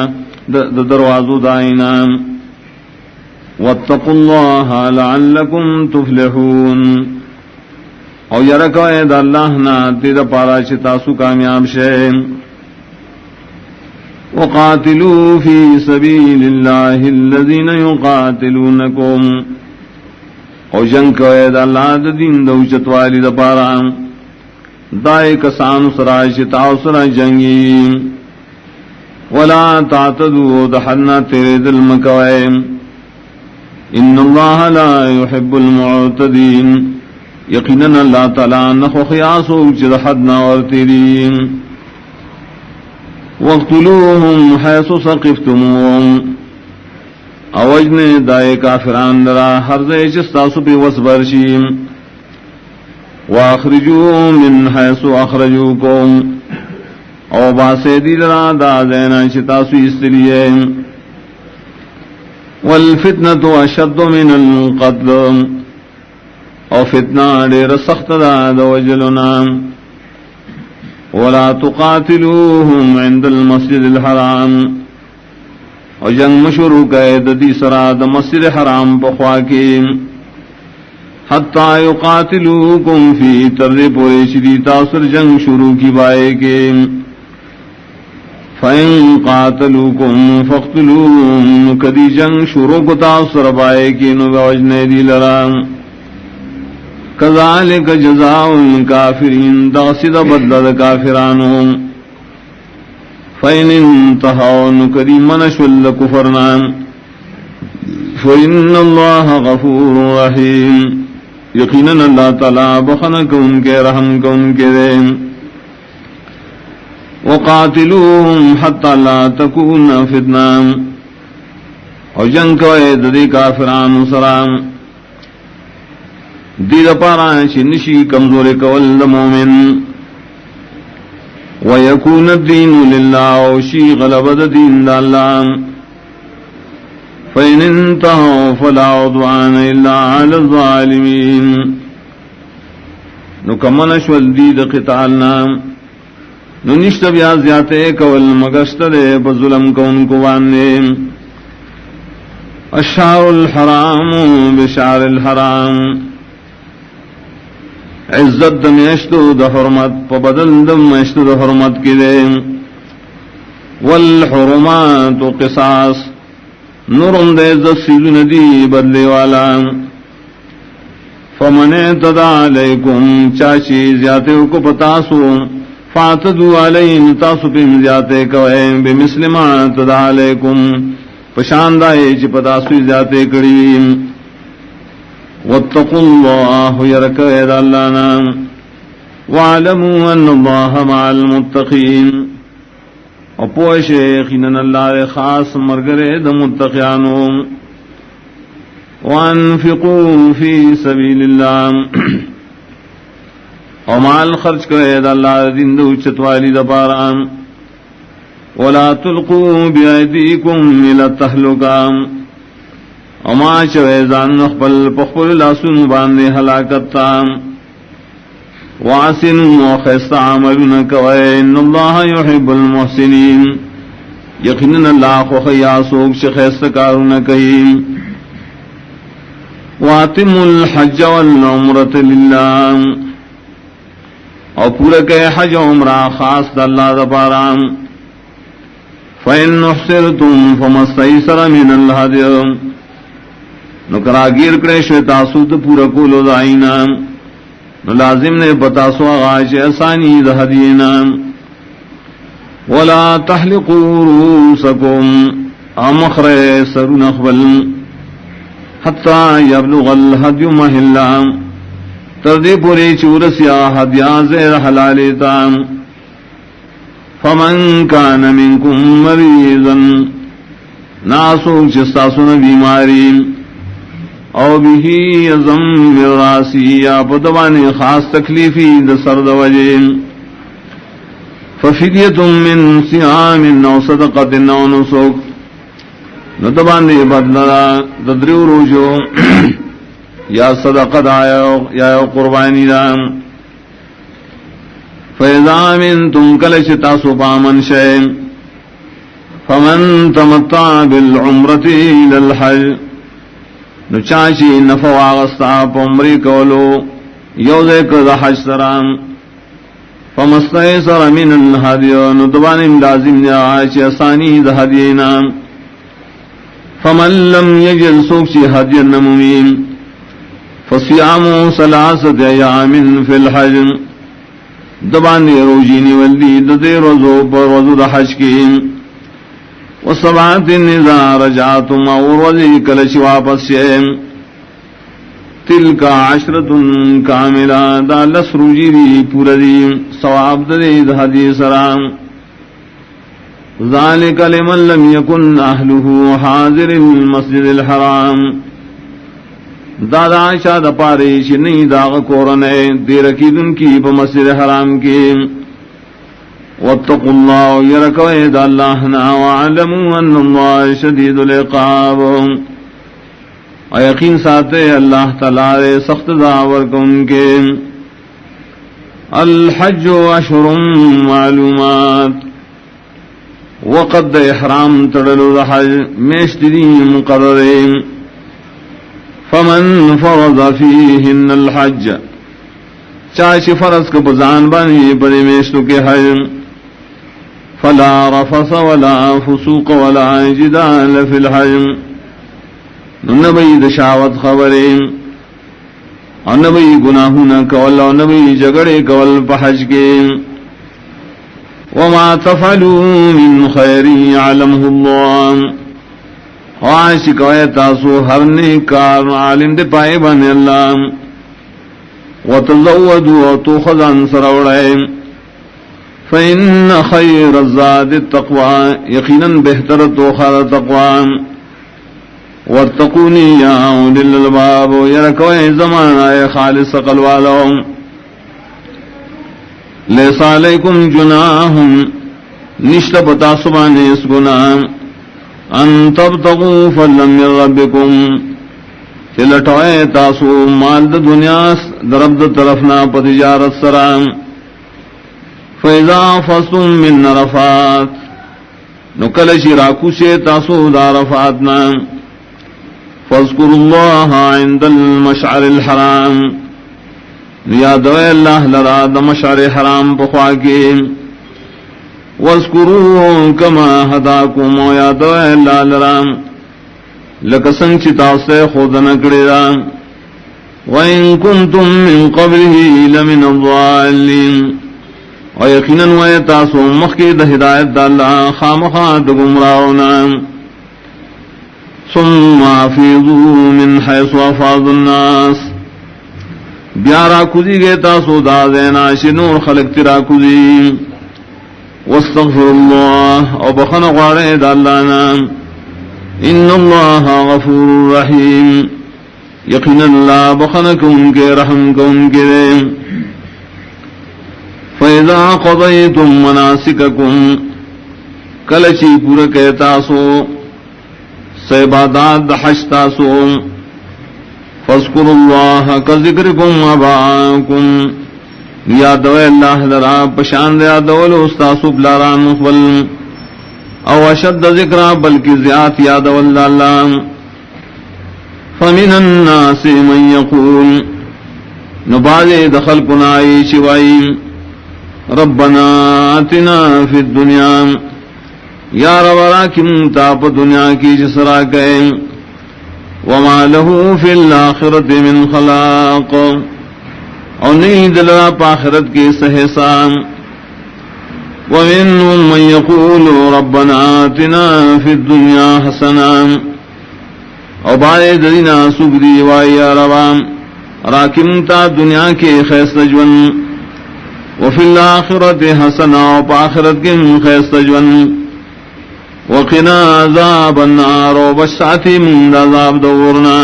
دروازو دائنا واتقوا الله لعلكم تفلحون او یرکو اید اللہ نا تید پارا چتاسو کامیاب شے وقاتلوا فی سبیل اللہ الذین یقاتلونکم او جنگ کو اید اللہ دا دین دوچت والی دا پارا دائے کسان سرائی چتاو سرائی جنگی ولا تعتدوا دحنا تیرے دل مکوائم ان اللہ لا يحب المعتدین یقیناً اللہ تعالیٰ نخو خیاسو چد حدنا ورتیرین وقتلوهم حیث ثقفتموهم اوجن دائے کافران درا حرزے چستاسو پی وصبرشیم واخرجو من حیث اخرجوکم او باسے دی درا دا دینا چتاسو استلیے والفتنة اشد من القتل او فتنہ دیر سخت دا وجلنا ولا تقاتلوهم عند المسجد الحرام او جنگ مشروع قید دی سراد مسجد حرام بخواکی حتی یقاتلوکم فی تر پوریش دی تاثر جنگ شروع کی بائے کے فَإِن قَاتَلُوكُمْ فَاقْتُلُوهُمْ کدی جنگ شروع کو تاثر بائے کی نوجنے دی لرام کذالک جزاء الکافرین دغسد بدل کافرانوں فَإِنِ انْتَهَوْا کدی منشول کفرنا فَإِنَّ اللَّهَ غَفُورٌ رَحِيمٌ یقیناً اللہ تعالیٰ بخنک ان کے رحم کو ان کے دیں وقاتلوهم حتى لا تكون فتنة او جنگ کو دی کافران سرام دید پارا شنشی کمزور کول مومن ویکون الدین للہ او شی غلبت دین دا اللہ فإن انتهوا فلا عدوان الا على الظالمین نکمنش والدید قتالنا ننشت بیا زیادے کول مگشت دے بظلم کون کو وانے الشہر الحرام بشعر الحرام عزت دمیشتو دا حرمت پا بدل دمیشتو دا حرمت کی دے والحرمات قصاص نورم دے عزت سیدن دی بدلے والا فمن اعتدى علیکم چاچی زیادے کو پتاسو فاعتدوا علیہم تاسو پیم زیادے کوئے بمثل ما اعتدى علیکم پشاندائے چی پتاسو زیادے کریم واتقوا اللہ یرکوید اللہ نام وعلموا ان اللہ مع المتقین اپوش یقیناً اللہ خاص مرگرے دا متقیانوں وانفقوا فی سبیل اللہ او مال خرچ کرے دا اللہ دین دو چتوالی دا پارام ولا تلقوا بأيديكم إلى التهلكة وما شويزان نخبل پخبل لاسون باندے حلاکتا واسنوا وخيست عملنا كوي إن الله يحب المحسنين یقیناً اللہ کو خیاسوک شخیست کارنا کئی واتم الحج والعمرة للہ اور پورا کہ حج عمرہ خاص دا اللہ دا پارام فَإِنْ نُحْسِرْتُمْ فَمَسْتَيْسَرَ مِنَ الْهَدْيِ نکرا گیر کرے شوی تاسو دا پورا کولو دا آئینا نو لازم نے بتاسو آغاش اسانی دا حدینا ولا تحلقوا رؤوسكم امخر سرون اخبل حتى يبلغ الهدي محلا تردی پوری چورسیا حدیان زیر حلالیتا فمن كان منكم مريضا ناسوک چستاسون بیماری او به یزم بالراسی یا پدوانی خاص تکلیفی دا سرد وجین ففدیت من صیام او صدقت او نسک ندبانی بدلنا تدریو روجو یا صدقت یا قربانی دا فَإِذَا مِنْتُمْ كَلَشِ تَاسُبَا مَنْ شَيْءٍ فَمَنْ تَمَتَّعَ بِالْعُمْرَةِ إِلَى الْحَجِّ نچاچی نفع آغستا پمری کولو یوزے کد حج سرام فمستیسر من الحدیو ندبان لازم نیاچی اسانی دا حدینا فمن لم یجل سوکچی حدی النمومین فصیامو سلاست ایام فی الحج دبان دی روجینی والدی ددی روزو پر روزو دا حج کی وسبعت اذا رجعتم اوروزی کلچ واپس شیم تلک عشرت کاملہ دا لس روجی دی پورا دی ثواب دی دا حدیث رام ذالک لمن لم یکن اہلہ حاضر المسجد الحرام دادا عائشہ دا پاریش نہیں داغ کورنے دیرکی دن کی پا مسجد حرام کی واتقوا اللہ یرکوئے دا اللہنا وعلموا ان اللہ شدید العقاب اور یقین ساتے اللہ تعالی سخت داور کو ان کے الحج اشہر معلومات وقد احرام تڑلو دا حج میشت دی مقررین فمن فرض فیہن الحج چاچ فرض کو بزان بانی بڑے میشتو کے حج فلا رفث ولا فسوق ولا جدال فی الحج نبی دشاوت خبریں اور نبی گناہونا کول اور نبی جگڑے کول پحج کے وما تفعلوا من خیر یعلمہ اللہ خواہش کوئے تاسو ہر نیکار عالم دے پائے بانے اللہ وتزودوا تو خزان سروڑے فإن خیر الزاد التقوى یقینا بہتر تو خیر تقوی واتقونی یا اولی الالباب یرکوئے زمانہ خالص قلوالو لیس علیکم جناہم نشت بتا سبانے اس گناہ ان تبتغوا فضلا من ربکم چلٹوئے تاسو مال دا دنیا درب دا طرفنا پتجارت سرام فَإِذَا فَصْتُم مِّن عَرَفَاتٍ نُکلشی راکو سے تاسو دا عرفاتنا فَاذْكُرُوا اللَّهَ عِندَ الْمَشْعَرِ الْحَرَامِ یادوئے اللہ لرا دا مشعر حرام پخواکے وَاذْكُرُوهُ كَمَا هَدَاكُمْ یادوئے اللہ لرا لکسنگ چتاسے خود نکڑیرا وَإِن كُنتُم مِّن قَبْلِهِ لَمِنَ الضَّالِّينَ اور یقیناً وے تاسو مخی دا ہدایت دا اللہ خامخا دا گمراؤنا ثم افیضوا من حیث افاض الناس بیارا کذی گے تاسو دا دینا شنور خلق ترا کذی واستغفر اللہ اور بخن غارے دا اللہ نام ان اللہ غفور رحیم یقیناً اللہ بخن کو ان کے رحم کو ان کے دے فَإِذَا قَضَيْتُم مَّنَاسِكَكُمْ کلچی پورا کہتاسو سعبادات حج تاسو فاذکروا اللہ کذکرکم آباءکم یادو اللہ لرا پشاند یادو استاسو بلاران مخبل او اشد ذکرہ بلکہ زیاد یادو اللہ فمن الناس من یقول نباز دخل کنائی شوائی ربنا آتنا فی الدنیا یا رب راکم تاپ دنیا کی جسرا کہیں وما له فی الاخرت من خلاق اور نہیں دلرا پاخرت کے سہسان ومنهم من يقول ربنا آتنا في الدنيا حسنا اور بائے دینا سبری وائی ربام راکم تا دنیا کے خیست جون وفی الاخرت حسنا اور پاخرت کے خیست جون وقنا عذاب النار وبشعتی من عذاب دورنا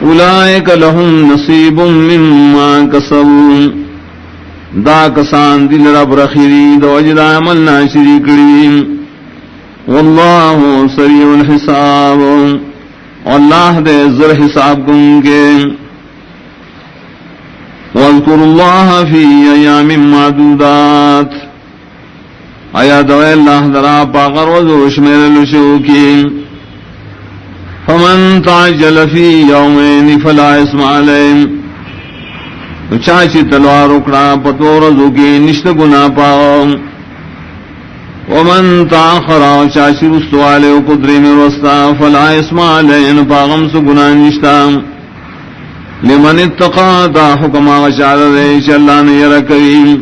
اولئک لهم نصیب مما کسبوا دا کسان دل رب رخیری دو اجد عمل ناشری کریم واللہ سریع الحساب اللہ دے زر حساب کن کے واذکر اللہ فی ایام معدودات آیا دوئے اللہ درا پاغر وزوش میرے لشو کی فمن تعجل فی یومین فلا اسم علیہم چاچی تلوار اکڑا پتو رضو کی نشت گنا پاؤ ومن تاخرا چاچی رستو والے قدری میں رستا فلا اسم علیہن پاغم سو گنا نشتا لمن اتقا تا حکم آغشار ریش اللہ نے یرکری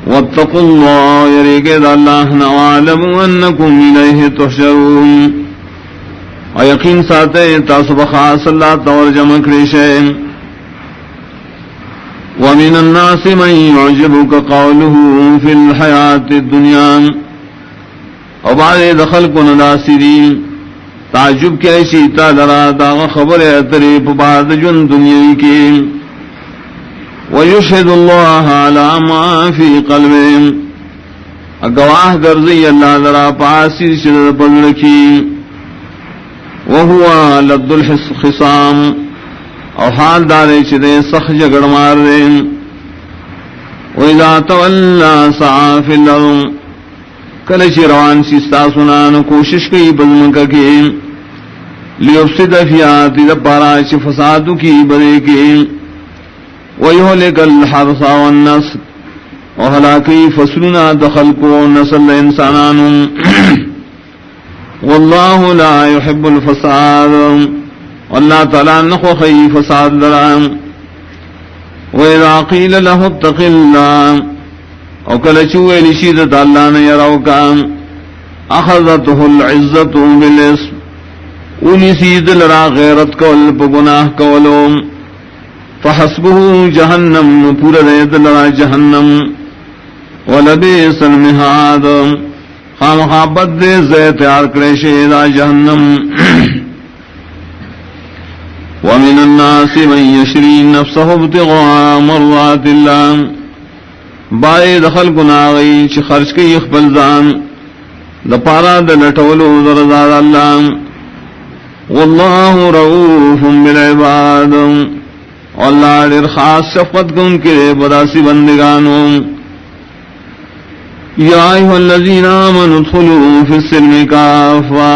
واتقوا اللہ یریگے دا اللہ نوالم انکم الیہ تحشرون اور یقین ساتے تاسب خاص اللہ تور جمع کریشیں ومن الناس من يعجبك قوله في الحياة الدنيا اور بعد دخل کو نداسرین تعجب کے ایسی تالرا داغ خبر اتری بعد جن دنیا کی ويشهد الله على ما في قلبه گواہ گرزی اللہ ذرا پاسی شد بدل کی وهو لد الخصام اور حال دارے چدے سخ جگڑ مار دے وَإِذَا تَوَلَّا سَعَى فِي الْأَرْضِ کلچ روان سستا سنان کوشش کی بزمکہ کی لیفسد فیہا تیدہ پارا چھ فسادو کی بدے کی وَيُهْلِكَ الْحَرْثَ وَالنَّسْلَ اور ہلاکی فصلنا دخل کو نسل انسانان وَاللَّهُ لَا يُحِبُّ الْفَسَادَ اللہ تعالیٰ نخو خی فساد لرام وَإِذَا قِيلَ لَهُ اتَّقِ اللَّهِ او کلچوئے لشیدت اللہ نے یروکا اخذته العزت بالاسم انہی سید لرا غیرت کول پگناہ کولوم فحسبه جہنم پورا دید لرا جہنم ولبیس المہاد خامخابت دے زیت آرکریشے دا جہنم ومن الناس من يشري نفسه ابتغاء مرضات الله بائے دخل گناغی چھ خرچ کی اخبل زان دپارا دلٹولو درزاد اللہ واللہ رؤوف بالعباد اللہ دیر خاص شفقت کن کے بداسی بندگانو یا ایہا الذین آمنوا ادخلوا فی السلم کافا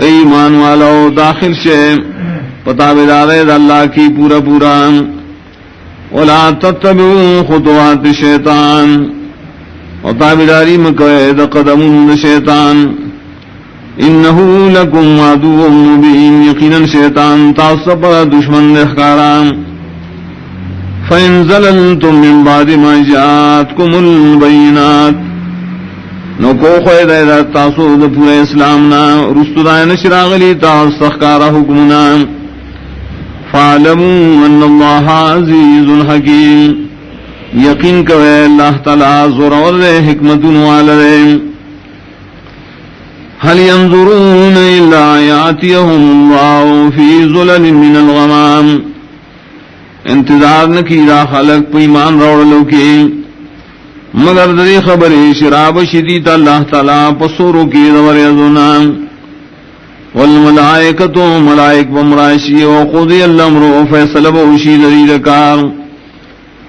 ایمان والو داخل شے پتابدارے اللہ کی پورا پورا ولا تتبعوا خطوات الشیطان اور تابداری مکوید قدم شیطان انہو لکم عدو مبین یقینا شیطان تعصب دشمن دخکارا فإن زللتم من بعد ما جاءتكم البینات نو کو خوید ایدات تاسود پورا اسلامنا رستدائن شراغلی تاستخکارا حکمنا فَعَلَمُوا أَنَّ اللَّهَ عَزِيزٌ حَكِيمٌ یقین کوئے اللہ تعالیٰ زورور دے حکمت والدے هَلْ يَنظُرُونَ إِلَّا يَأْتِيَهُمُ اللَّهُ فِي ظُلَلٍ مِّنَ الْغَمَامِ انتظار نہ کی را خلق پیمان روڑلو کی مگر دری خبر شراب شدید اللہ تعالی پسورو کی دور یزونا والملائکت ملائک بمراشی وقضی الامر فیصل بوشی دری دکار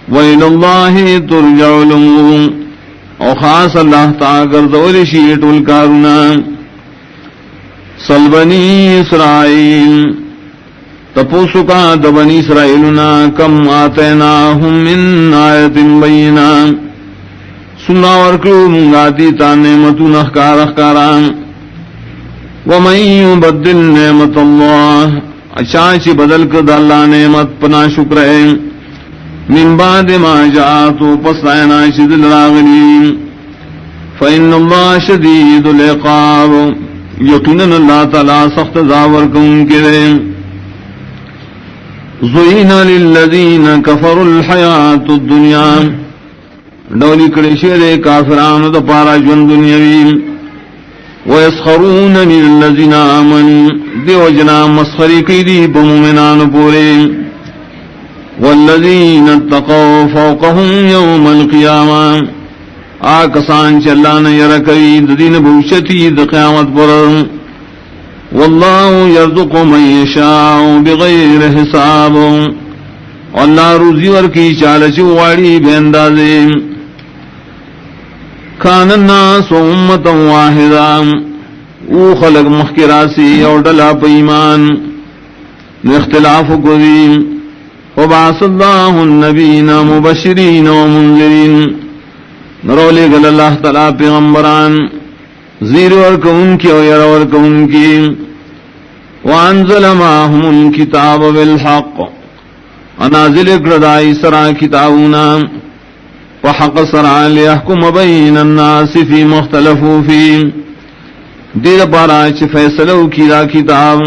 وإلى اللہ ترجع الامور او خاص اللہ تعالی گردول شیٹ والکارنا صل بنی اسرائیل تپوسو کا دبنی اسرائیلنا کم آتیناہم من آیت بینہ سنا ورکلو منگاتی تا نعمتو نخکار اخکاران ومن یبدل نعمت اللہ اچانچی بدل کد اللہ نعمت پنا شکرائے من بعد ما جاءتو پس آئینا شدل راغلی فإن اللہ شدید العقاب یقیناً اللہ تعالی سخت زاور کون کرے زُيِّنَ لِلَّذِينَ كَفَرُوا الْحَيَاةُ الدُّنْيَا ڈولی کڑی شیر کافرانو دا پارا جن دنیاوی وَيَسْخَرُونَ مِنَ الَّذِينَ آمَنُوا دیو جنا مسخری کی دی بمومنان پورے وَالَّذِينَ اتَّقَوْا فَوْقَهُمْ يَوْمَ الْقِيَامَةِ آکسان چلان یرکوی دین بوشتی دا قیامت پر واللہ یرزق من یشاء بغیر حساب اللہ روزی ورکی چالچ واڑی بے اندازے کان الناس امتا واحدا او خلق مخکراسی اور ڈلا پیمان اختلاف قدیم وبعث اللہ النبین مبشرین ومنذرین نرولے گل اللہ تعالی پیغمبران زیر ورک ان کی اور یر ورک ان کی وانزل معهم الكتاب بالحق انازل اقردائی سرا کتابنا وحق سرا لیحکم بین الناس فی مختلفو فی دیر پارا چھ فیصلو کی را کتاب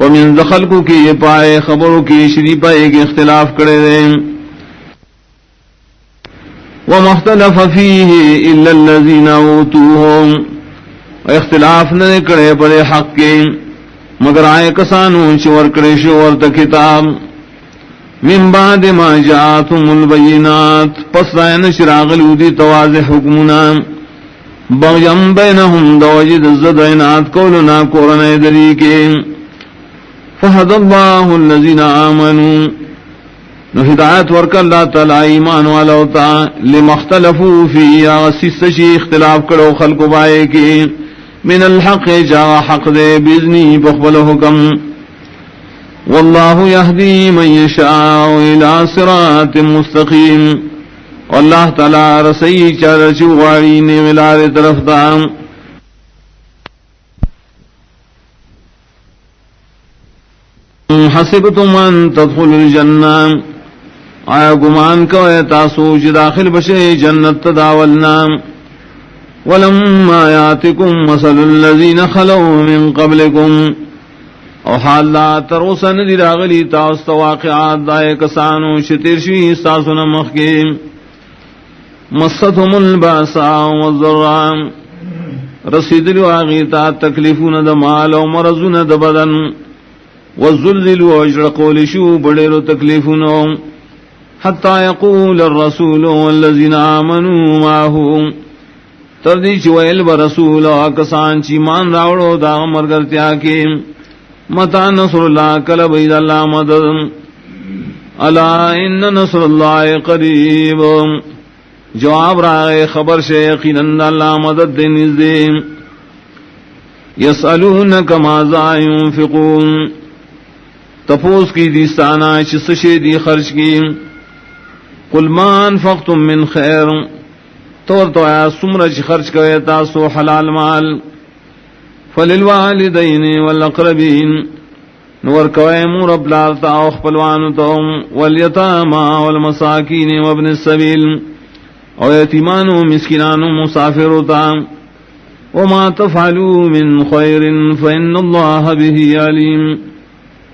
ومن دخل کو کی پائے خبروں کی شری پائے کے اختلاف کرے دیں ومختلف فیہ الا الذین اوتوہم اختلاف نہ کرے پڑے حق کے مگر آئے کسانو چور کرے شورت کتاب من بعد ما جاءتهم البینات پس رائن شراغل دی تواضح حکمنا بغیم بینہم دوجد الزدینات کولنا کورن دری کے فہد اللہ الذین آمنوا نو ہدایت ورک اللہ تعالی ایمان والاوتا لمختلفو فی آغسیس شی اختلاف کرو خلق بائے کی من الحق جا حق دے بیزنی بخبل حکم واللہ یہدی من یشاء الى صراط مستقیم واللہ تعالی رسی چارچ واری نیولار طرف دام حسبتم ان تدخل الجنہ آیا گمان کو تاسو چ داخل بشے جنت تداولنا ولما یاتکم مثل الذین خلوا من قبلکم او حال لا تروسن دی راغلی تاست واقعات دائے کسانو شترشی استاسو نمخ کے مستهم الباساء والضراء رسیدلو آغیتا تکلیفون دا مال و مرضون دا بدن والزلزلو اجرقولشو بڑیرو تکلیفونو حتی یقول الرسول والذین آمنوا معه تردی چویل برسول آکسان چی مان راوڑو دا مرگرتیا کے متا نصر اللہ کلب اید اللہ مدد الا ان نصر اللہ قریب جواب رائے خبر سے یقیناً اللہ مدد دینز دے یسألونک ماذا ينفقون تفوز کی دیستانا چسشے دی خرچ کی قل ما انفقتم من خیر طور تو آیا سمرچ خرچ کرے تاسو حلال مال فللوالدین والاقربین نور کوئے مور ابلارتا اخپلوانتهم والیتاما والمساکین وابن السبیل او یتیمانو مسکنانو مسافروتا وما تفعلوا من خیر فإن اللہ به علیم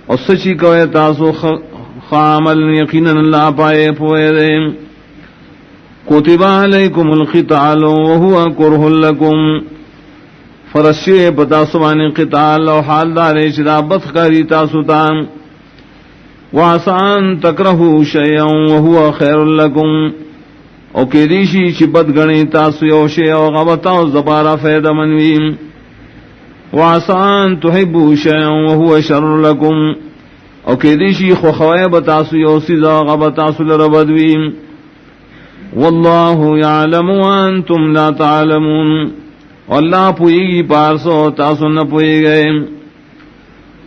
اور سچی کوئے تاسو خامل یقینا اللہ پائے پوئے دے کتب علیکم القتال وهو کرہ لکم فرشی پتا سبان قتال و حال دارے چدا بدخکاری تاسو تام وعسان تکرہو شیئا وہو خیر لکم او کدیشی چی بدگنی تاسو یو شیئا غبتاو زبارا فیدا منویم وعسان تحبو شیئا وہو شر لکم او کدیشی خوخوائے بتاسو یو سیزا غبتاسو لربدویم واللہ یعلم وانتم لا تعلمون واللہ پوئیگی پارسو تاسو نہ پوئی گئے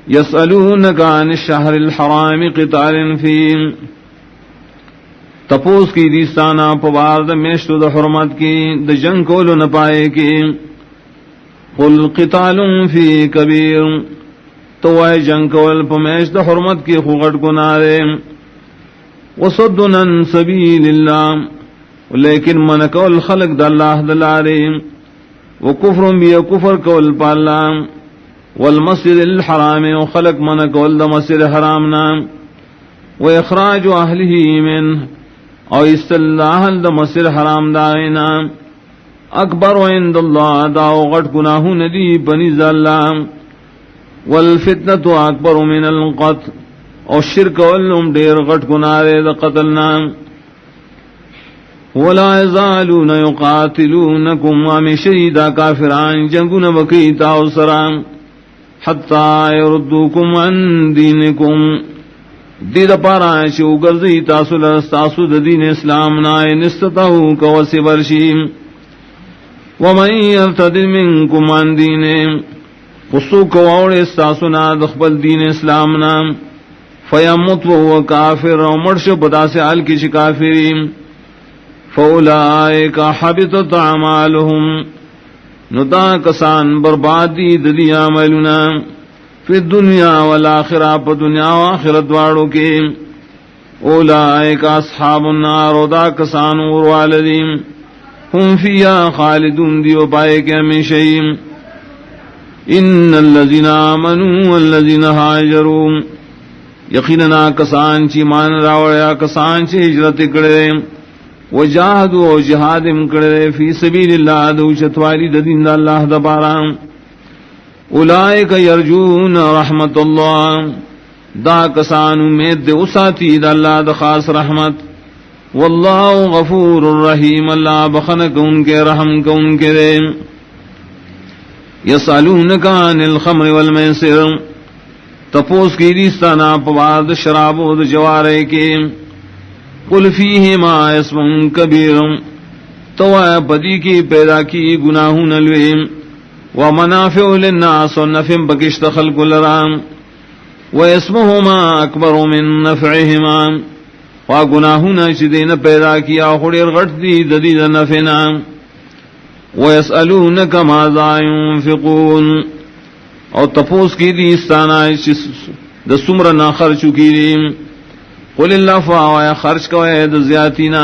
یسألونک عن الشہر الحرام قتال فیم تپوس کی دیستانا پوارد میشتو دا حرمت کی دا جنگ کولو نپائے کی قل قتال فی کبیر تو اے جنگ کول پمیش دا حرمت کی خوغٹ کنارے وصدن عن سبیل اللہ لیکن من کول خلق دا اللہ دلارے وکفر بی کفر کول پالا والمسجد الحرام وخلق من کول دا مسجد حرامنا واخراج اہلہ من او استلاح دا مسجد حرام دائنا اکبر عند اللہ داو غٹ گناہ ندی بنیز اللہ والفتنة اکبر من القتل او شرک والنم دیر غٹ گناہ دا قتلنا ولا يزالون يقاتلونكم ومشيدا كافران جنگون بقيتا وسرام حتى يردوكم عن دينكم دید پارا شو گرزی تاسو لستاسو دین اسلام نائے نستتاو کوسی برشیم ومن يرتد منكم عن دينه خصو کوڑ استاسو نا دخبل دین اسلام نا فیمت وهو کافر ومرش بدا سے آل کی کافرین فاولائک حبطت اعمالهم ندا کسان بربادی دلی عملنا فی الدنیا والآخرہ پا دنیا و آخرت وارو کے اولائک اصحاب النار ودا کسان اوروالدیم ہم فیا خالدون دیو پائے کے ہمیشہیم ان الذین آمنوا والذین ہاجروا یقیننا کسان چی مان راوڑیا کسان چی ہجرت کرے وجاہدوا و جہاد کرے فی سبیل اللہ دو چتوالی دین اللہ دبارا اولئک یرجون رحمت اللہ دا کسان امید دے اساتی دا اللہ دا خاص رحمت واللہ غفور الرحیم اللہ بخنک ان کے رحم کو ان کے دے یسالونک عن الخمر والمیسر تپوس کی دیستانا پواد شراب و جوارے کے قل فیہما اسم کبیر تو پدی کی پیدا کی گناہوں نلویم ومنافع للناس ونفع بکشت خلق لرام واسمہما اکبر من نفعہما وگناہوں چدین پیدا کیا خڑیر غٹ دی ددید نفعنا ویسألونک ماذا ينفقون اور تپوس کی دیستانا دسمر نہ خرچو کی دیم قل اللہ فاویا خرچ کوئے دزیاتینا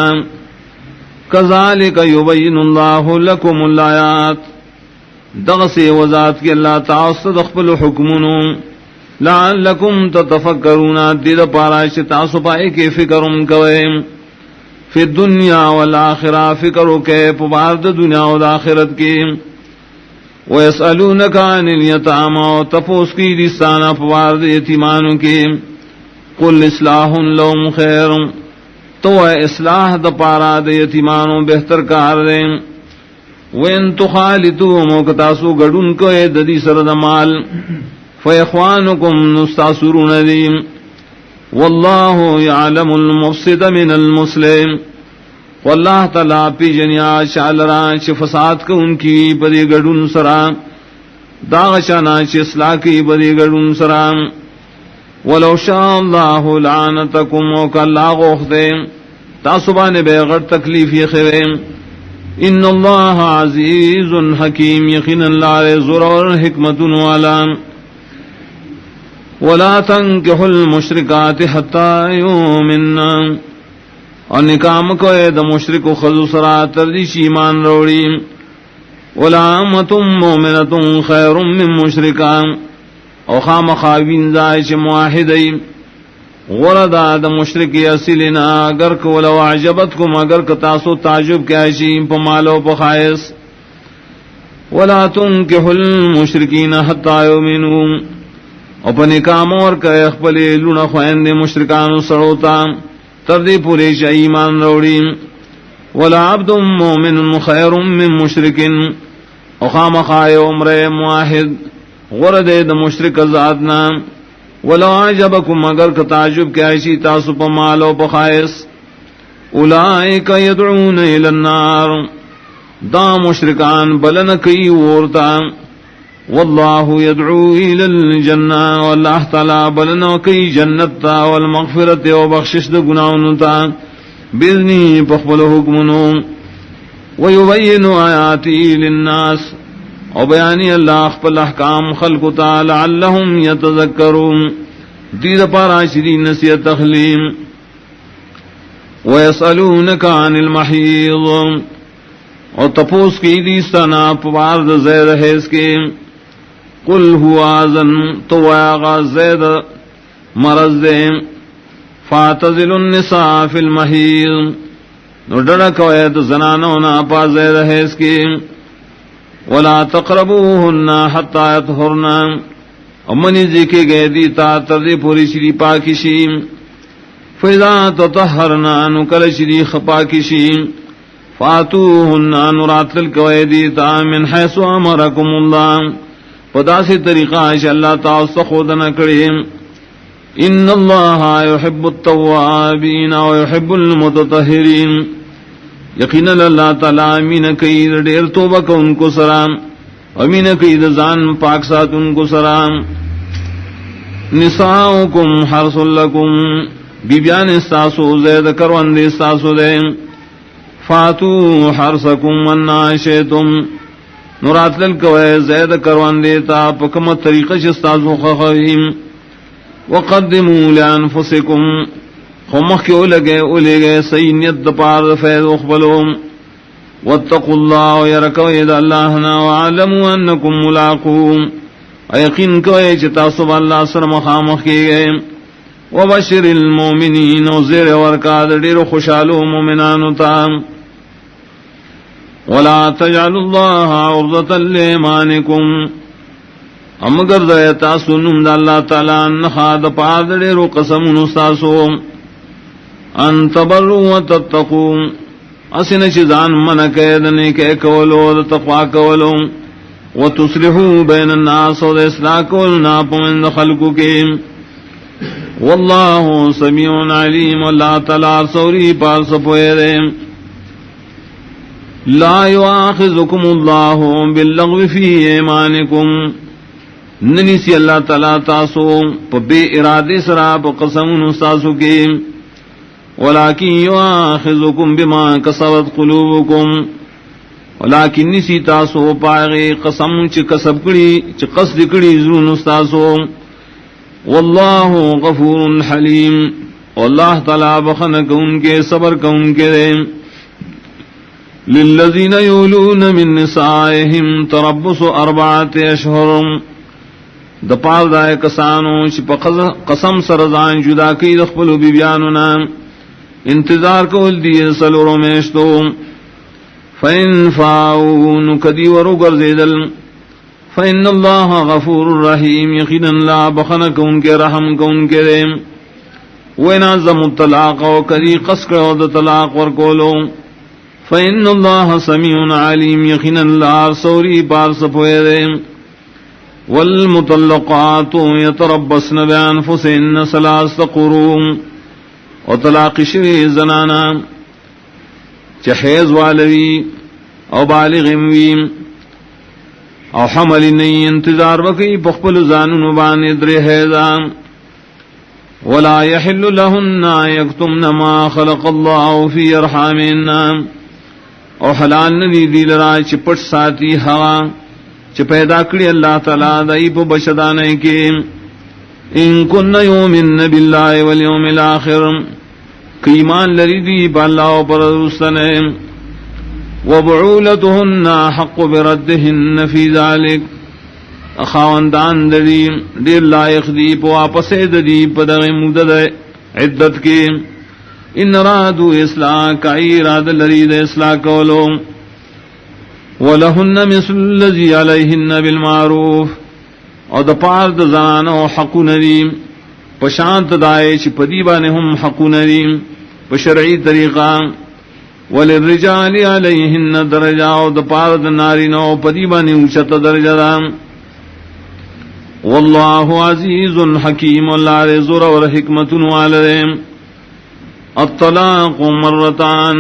کذالک یبین اللہ لکم الآیات دغسی وذات کی اللہ تعاصد اخبل حکمنو لعلکم تتفکرون دید پاراش تاسو پائے کے فکرم کوئے فی الدنیا والآخرہ فکرو کے پبارد دنیا والآخرت کی ویسألونک عن الیتاما تپوس کی رسانا پبارد یتیمانو کی قل اصلاح لهم خیر تو اصلاح دا پارا دا یتیمانو بہتر کار دیں وین تخالتو موکتاسو گڑن کو ددی سرد مال فیخوانکم نستاسرون دیم واللہ یعلم المفسد من المسلم واللہ تعالی پی جنیا شالران چی فساد کو ان کی بدی گڑن سرام داغشانا چی اصلاح کی بدی گڑن سرام ولو شاء اللہ لعنتکم وک اللہ غوختے تاسبان بے غر تکلیف یخوے ان اللہ عزیز حکیم یقین اللہ زور اور حکمت والا ولا تنکحوا المشرکات حتی یؤمننا اور نکام کو اے دا مشرک و خضو سرا تردیش ایمان روڑی ولا امۃ مومنۃ خیر من مشرکان او خام خاوین زائش معاہدی غردا دا مشرکی اصلنا اگر کولو عجبتکم اگر کتاسو تعجب کیاشی پا مالو پا خائص ولا تنکحوا المشرکین حتی یؤمنون اپنے کام اور کرے اخبلے لونا خویندے مشرکان سڑوتا تردی پورے شا ایمان روڑی ولا عبد مومن خیر من مشرک اخام خائے عمر معاہد غرد دا مشرک ذاتنا ولو عجبکم اگر کتاجب کے عیشی تاسو پا مال و پا خائص اولائک یدعون الى النار دا مشرکان بلن کئی وورتا واللہ یدعو الى الجنہ واللہ تعالی بلن کئی جنتا والمغفرت و بخشش دا گناونتا بذنی پخبل حکمنو ویبین آیاتی للناس او بیانی اللہ اخبر احکام خلقتا لعلہم یتذکرون دید پارا شری نسیت تخلیم ویسألونک عن المحیض اور تپوس کی دیستانا پوارد زید حیث کے قل ہوا آزن تو آغا زید مرض دے فاتزل النساء فی المحیض نو ڈڑک وید زنانونا پا زید حیث کے ولا تقربوهن حتى يطهرن امنی ذکے گئے دیتا تردی پوری شری پاکشی فیضا تطہرنا نکل شری خپاکشی فاتوهن نرات للکوئے دیتا من حیث امرکم اللہ پدا سے طریقہ ہے اللہ تعالی خودنا کرے ان اللہ يحب التوابین ويحب المتطہرین یقینا اللہ تعالی امین کئی دیر توبہ کو ان کو سلام امین کئی زان پاک ساتھ ان کو سلام نساؤکم حرث لکم بیبیان استاسو زید کروند استاسو دے فاتو حرثکم انا شیتم نورات للکوئے زید کروند تا پکمت طریقہ شستاسو خخویم وقدموا لانفسکم خمخ کے اولے گئے سینیت دپار فیض اخبلوم واتقوا اللہ ویرکوید اللہنا وعلموا انکم ملاقوم ایقین کوئے چتا صبح اللہ سر مخامخ کے گئے وبشر المومنین وزیر ورکاد دیر خوشالو مومنانو تام ولا تجعلوا اللہ عرضتا لیمانکم امگر دیتا سنم دا اللہ تعالیٰ نخاد پاد دیر قسم نستاسو ان تبروا وتتقوا اسن چیزان من کیدنے کے کولو تقوا کولو وتصلحوا بین الناس و اصلاح کولنا پمن خلقو کے واللہ سمیع علیم اللہ تعالی سوری پار سپوئے دے لا یواخذکم اللہ باللغو فی ایمانکم ننیسی اللہ تعالی تاسو پا بے ارادی سرا پا قسم نستاسو کے ولكن يؤاخذكم بما كسبت قلوبكم ولكن نسی تاسو پاغی قسم چ کسب کڑی چ قصد کڑی زون استاسو واللہ غفور حلیم واللہ تعالی بخن کون کے صبر کون کے للذین یولون من نسائهم تربص 4 اشہر دپار دائے کسانو چ قسم سرزان جدا کی دخبلو بیبیانونا انتظار کول دیئے سلورو میشتو فَإِن فَاؤُوا نُكَدِي وَرُقَرْ زِيدَل فَإِنَّ اللَّهَ غَفُورٌ رَحِيمٌ يَقِينًا لَا بَخَنَكَ ان کے رحم کو ان کے دے وَإِنَازَمُ الطَّلَاقَ وَكَدِي قَسْكَ وَدَ طَلَاقَ وَرْكَوْلُ فَإِنَّ اللَّهَ سَمِيعٌ عَلِيمٌ يَقِينًا لَا سَوْرِي پار سپوئے دے وَالْمُطَلَّقَاتُ يَتَرَبَّصْنَ بِأَنفُسِهِنَّ 3 قُرُوءٍ اور طلاق شوی زنانا چحیز والوی او بالغ ویم او حمل نئی انتظار وکی پخپل زانن بان در حیضا ولا يحل لهن يكتمن ما خلق الله في ارحامهن او حلال ندی دی لرا چپٹ ساتھی ہوا چ پیدا کری اللہ تعالی دای په بشدانے کے ان کن یؤمن بالله والیوم الاخر ایمان لری دی باللہ پر رسنے وبعولتهن حق بردهن فی ذلک خاوندان دی دیر لائق دی واپس دی پدغ مدد عدت کے ان رادو اصلاح کا اراد لری دے اصلاح کولو ولہن مثل الذی علیہن بالمعروف او د پار د زنانو حق ندیم پشانت دائے چی پدیبان ہم حق ندیم پشرعی طریقہ وللرجال علیہن درجہ او د پار د نارینو پدیبان اوچت درجہ دا واللہ عزیز حکیم اللہ رزور اور حکمت والدیم الطلاق مرتان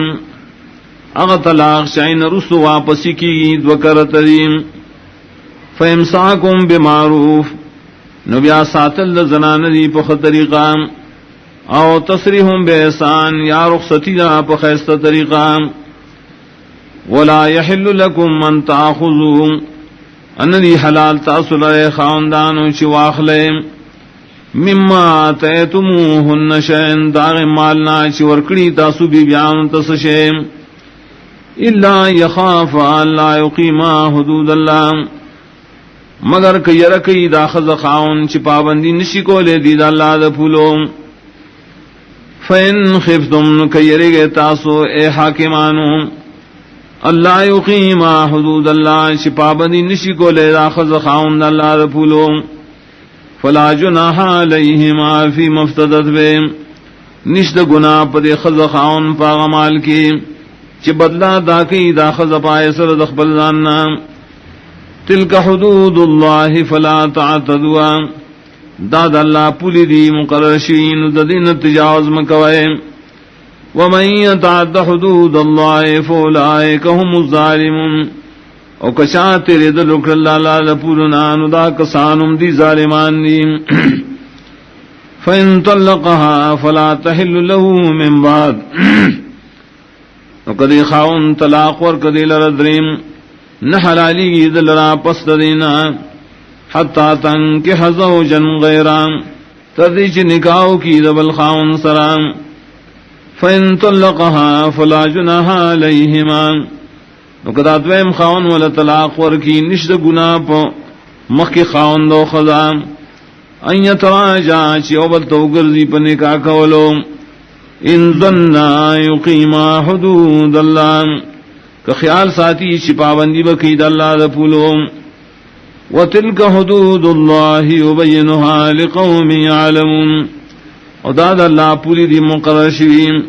اغا طلاق شاین رسو واپسی کی دوکرت دیم فامساکم بمعروف نبیا ساتل زنان دی پخ طریقہ او تصریحم بإحسان یا رخصتی دا پخیست طریقہ ولا یحل لکم من تاخذو ان دی حلال تاصل خاندانو چی واخلے مما آتیتموہن شین داغ مالنا چی ورکڑی تاسو بی بیان تسشے الا یخاف لا یقیما حدود اللہ مگر کہ یرکی داخذ خاون چی پابندی نشی کو لے دید اللہ دا پھولو فین خفتم کیرے گے تاسو اے حاکمانو اللہ یقیم حدود اللہ چی پابندی نشی کو لے داخذ خاون اللہ دا پھولو فلا جناح علیہما فی مفتدت بے نشد گناہ پدے خذ خاون پاغمال کی چی بدلا داکی داخذ پائے سر دخبل داننا تلک حدود اللہ فلا تعتدوا داد اللہ پولی دی مقرشین ددین تجاوز مکوئے ومن يتعد حدود اللہ فاولئک هم الظالمون او کشات رد لکھ اللہ لپولنا ندا کسانم دی ظالمان دی فإن طلقها فلا تحل له من بعد وقد خاون طلاق ورکدی لردریم نحلالی گید لرا پس دینا حتی تنکح زوجا غیران تردیچ نکاو کی دبل خاون سرام فإن طلقها فلا جناح علیہما وقد اتویم خاون ولا طلاق ورکی نشد گناہ پا مخی خاون دو خدا ان یتراجع چی اوبل توگرزی پا نکاح کولو ان ظننا یقیما حدود اللہ کہ خیال ساتی چی پابندی بکید اللہ دا پولو وتلک حدود اللہ یبینها لقوم یعلمون او داد اللہ پوری دی مقرر شویم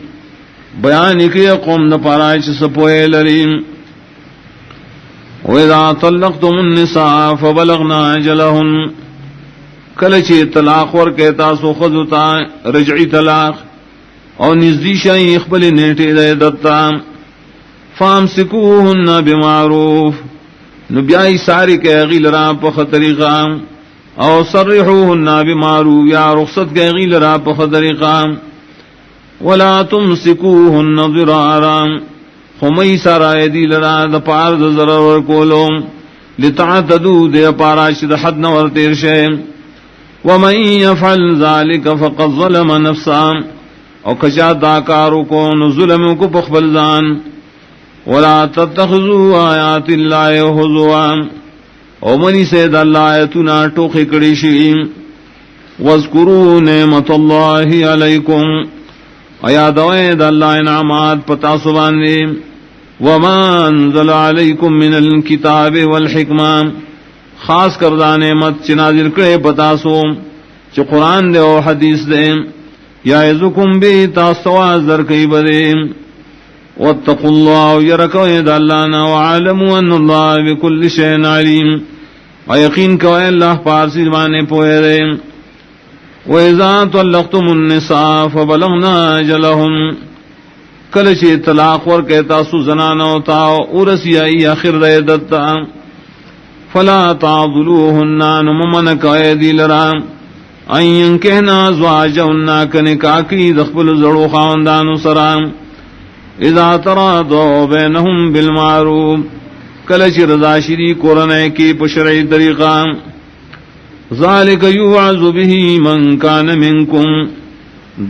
بیانی کی قوم دا پارائچ سپوئے لریم وَإِذَا طَلَّقْتُمُ النِّسَاءَ فَبَلَغْنَا أَجَلَهُنَّ کلچی طلاق ورکتا سو خذتا رجعی طلاق او نزدیشا اخبل نیٹی دے دتا فَامْسِكُوهُنَّ بِمَعْرُوف نبیائی ساری کے غیل را پخ طریقہ او صرحوهن بمعروف یا رخصت کے غیل را پخ طریقہ ولا تمسكوهن ضرارا خمی سارائے دی لرا دا پار دا ضرر کولو لتعتدو دے پارا شد حد نور تیر شے ومن یفعل ذالک فقد ظلم نفسا او کشا داکارو کون ظلمو کو پخبلزان ولا تتخذوا آیات اللہ حضوا او منی سید اللہ آیتنا ٹوخی کڑی شیم واذکروا نعمت اللہ علیکم ایادوید اللہ انعامات پتا سبانے وما انزل علیکم من الکتاب والحکمہ خاص کردہ نعمت چنازل کرے پتا سو چ قرآن دے و حدیث دے یعظکم بی تاسواز در کئی بدے واتقوا اللہ یرکوید اللہنا وعالموا ان اللہ بکل شین علیم ویقین کوئے اللہ پارسی زمانے پوئے دے وَإِذَا طَلَّقْتُمُ النِّسَاءَ فَبَلَغْنَا أَجَلَهُنَّ کلچی طلاق ور تاسو زنانو تاو ارسی آئی آخر ریدتا فلا تعضلوهن نممن قائدی لرام ان ينكحن ازواجهن کنکاکی دخبل زڑو خاندانو سرام اذا تراضوا بینهم بالمعروف کلچی رضا شری قرآن کی پشرعی طریقہ ذالک یوعظ به من کان منکم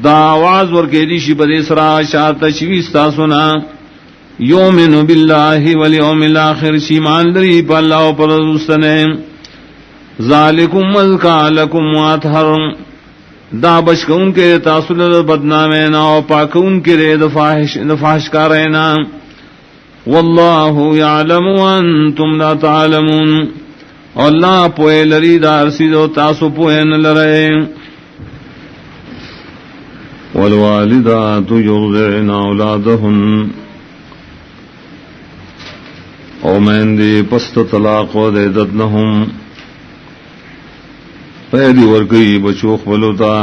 دا واز ورکے دیشی بدیسرا شاعت شویستا سنا یومن باللہ والیوم الاخر شیمان لری پا اللہ و پر رسطنے ذالکم ملکا لکم واتحر دا بشکون کے تاصل بدنامین و پاکون کے رے دفاحش کارینا واللہ یعلم وانتم لا تعلمون اور اللہ پوئے لری دار سیدو تاسو پوئے نلرے والوالدات يرضعن أولادهن او مہندی پست طلاق و دیدتنہم پیدی ورکی بچوخ بلوتا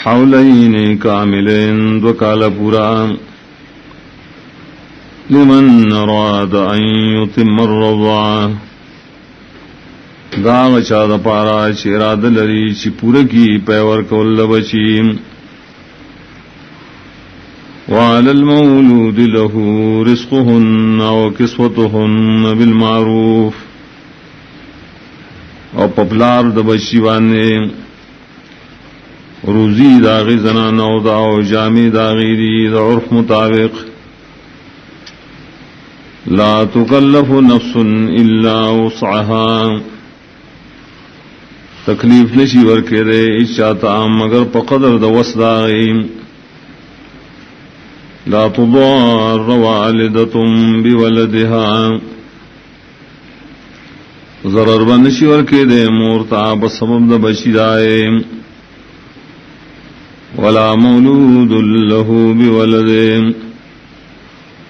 حولین کاملین دو کالا پورا لمن اراد ان یتم الرضاع داغ چاد پارا چیراد لری چی پورکی پیور کول بچی وعلى المولود له رزقهن وكسوتهن بالمعروف او پپلار د بچی باندې روزی داغی زنان او دا او جامع داغی دی دا عرف مطابق لا تکلف نفس الا وسعها تکلیف نشی ورکے دے اچاتا مگر پقدر دا وس داغی لا تضار والدة بولدها ضرر بنشی ورکے دے مورتا بسبب دا بچی دائے ولا مولود له بولدے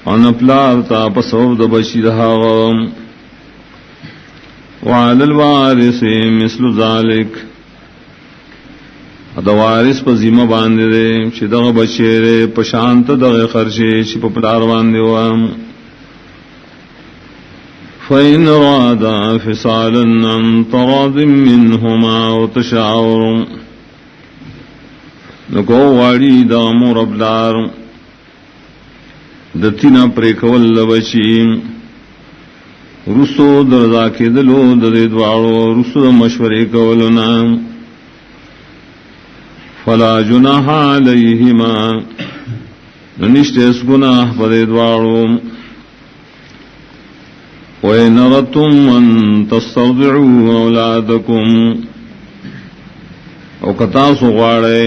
ان پلارتا بسبب دا بچی دہاغا وعلى الوارث مثل ذلك دا وارث پا ذمہ باندے دے چی دغ بچے دے پشانت دغ خرچے چی پا پلار باندے وام فَإِنْ رَادَا فِصَالًا عَنْ تَرَاضٍ مِّنْهُمَا وَتَشَاوُرٌ نکو واڑی دا مور پلار دتینا پریکول لبچی رسو درزا کے دلو دے دوارو رسو مشورے کولنا فلا جناح علیہما ننشت اس گناہ پدے دوارو وَإِنْ أَرَدْتُمْ أَن تَسْتَرْضِعُوا أَوْلَادَكُمْ او کتاسو غاڑے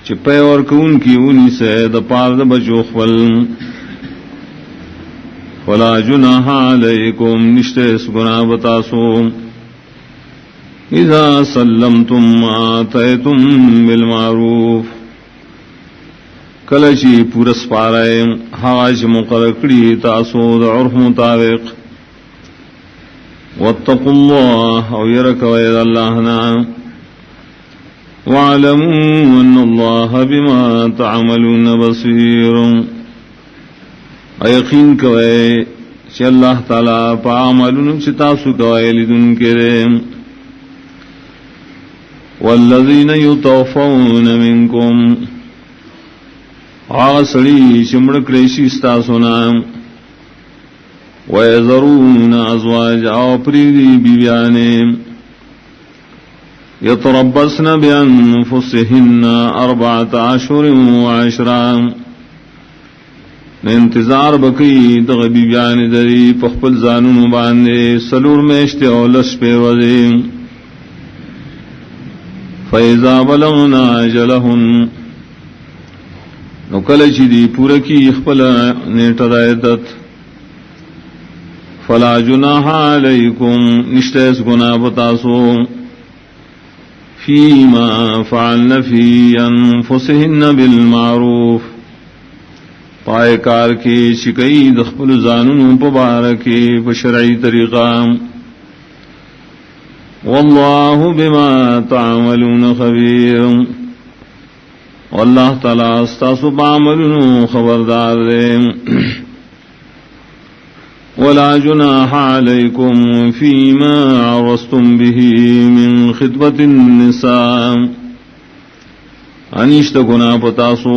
چپے اور کون کی اونی سے دا پار دا بچو خفل فلا جناح علیکم نشت اس گناہ بتاسو اذا سلمتم ما آتیتم بالمعروف کلچی پورس پارے حاج مقرقڑی تاسو دا عرف مطابق واتقوا اللہ او یرکوید اللہ نام وَاعْلَمُوا أَنَّ اللَّهَ بِمَا تَعْمَلُونَ بَصِيرٌ یقین کوئے کہ اللہ تعالیٰ پا عملون چتاسو کوئے لدن کرے وَالَّذِينَ يُتَوْفَوْنَ مِنْكُمْ آسڑی چمڑ کریشی استاسونا وَيَذَرُونَ أَزْوَاجَ آپریدی بیبیانے یتربصن بانفسهن 4 اشہر وعشرا انتظار بکی دغبی بیان دری پخپل زانون باندے سلور میشتے اولس پیروزے فیضا بلغنا اجلہن نکلچی دی پورکی اخپل نیٹ دائدت فلا جناح علیکم نشتیس گناہ بتاسو فیما فعلن فی انفسهن بالمعروف پائے کار کی شکئی دخپل زانون پبارکی بشرعی طریقہ واللہ بما تعملون خبیر واللہ تعالی استاسو بعملون خبردار دے ولا جناح عليكم فيما عرضتم به من خطبة النساء انشت گناہ پتاسو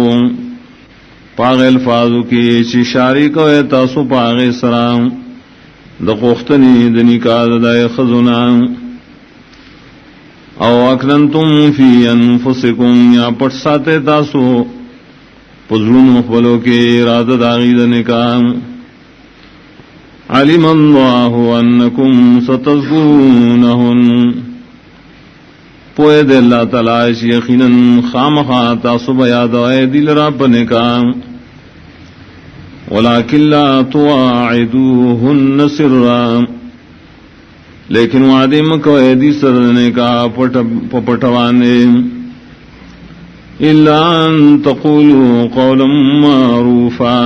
پاغ الفاظو کی چشاری کو تاسو پاغ سرام دقوختنی دنکاد دائے خزنا او اکننتم فی انفسکم یا پٹ ساتے تاسو پزرون مخبلو کے ارادہ داغی دنکام علم اللہ انکم ستذکرونہن پوئے دے اللہ تعالیٰ یقیناً خامخا تاسو بیاد آئے دل را پنکام ولیکن لا تواعدوہن سرا لیکن وعدے مکو ایدی سرنے کا پٹوانے الا ان تقولوا قولا معروفا،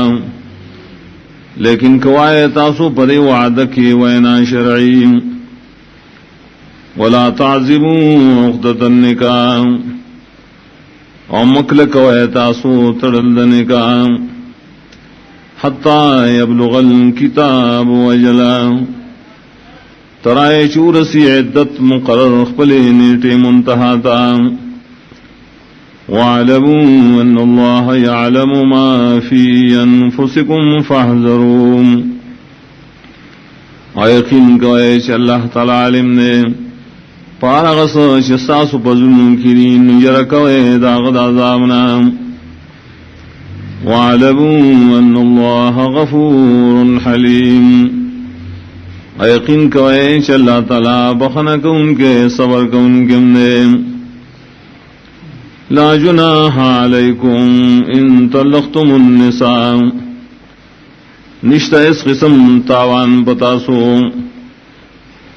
لیکن کوائے تاسو پدے وعدہ کی وینا شرعی، ولا تعزموا عقدۃ النکاح، اور مکل کوائے تاسو تڑل نکاح، حتی یبلغ الکتاب وجلا، ترائے چورسی عدت مقرر خپلے نیٹے منتہا تا، وَاعْلَمُوا أَنَّ اللَّهَ يَعْلَمُ مَا فِي أَنفُسِكُمْ فَاحْذَرُوا، اور یقین کوئے کہ اللہ تعالی علم نے پارغس شساس پزن کرین یرکوئے داغد عذابنا، وَاعْلَمُوا أَنَّ اللَّهَ غَفُورٌ حَلِيمٌ، اور یقین کوئے کہ اللہ تعالی بخنک ان کے صبر کو ان کے لا جناح علیکم ان طلقتم النساء، نشتہ اس قسم تاوان بتاسو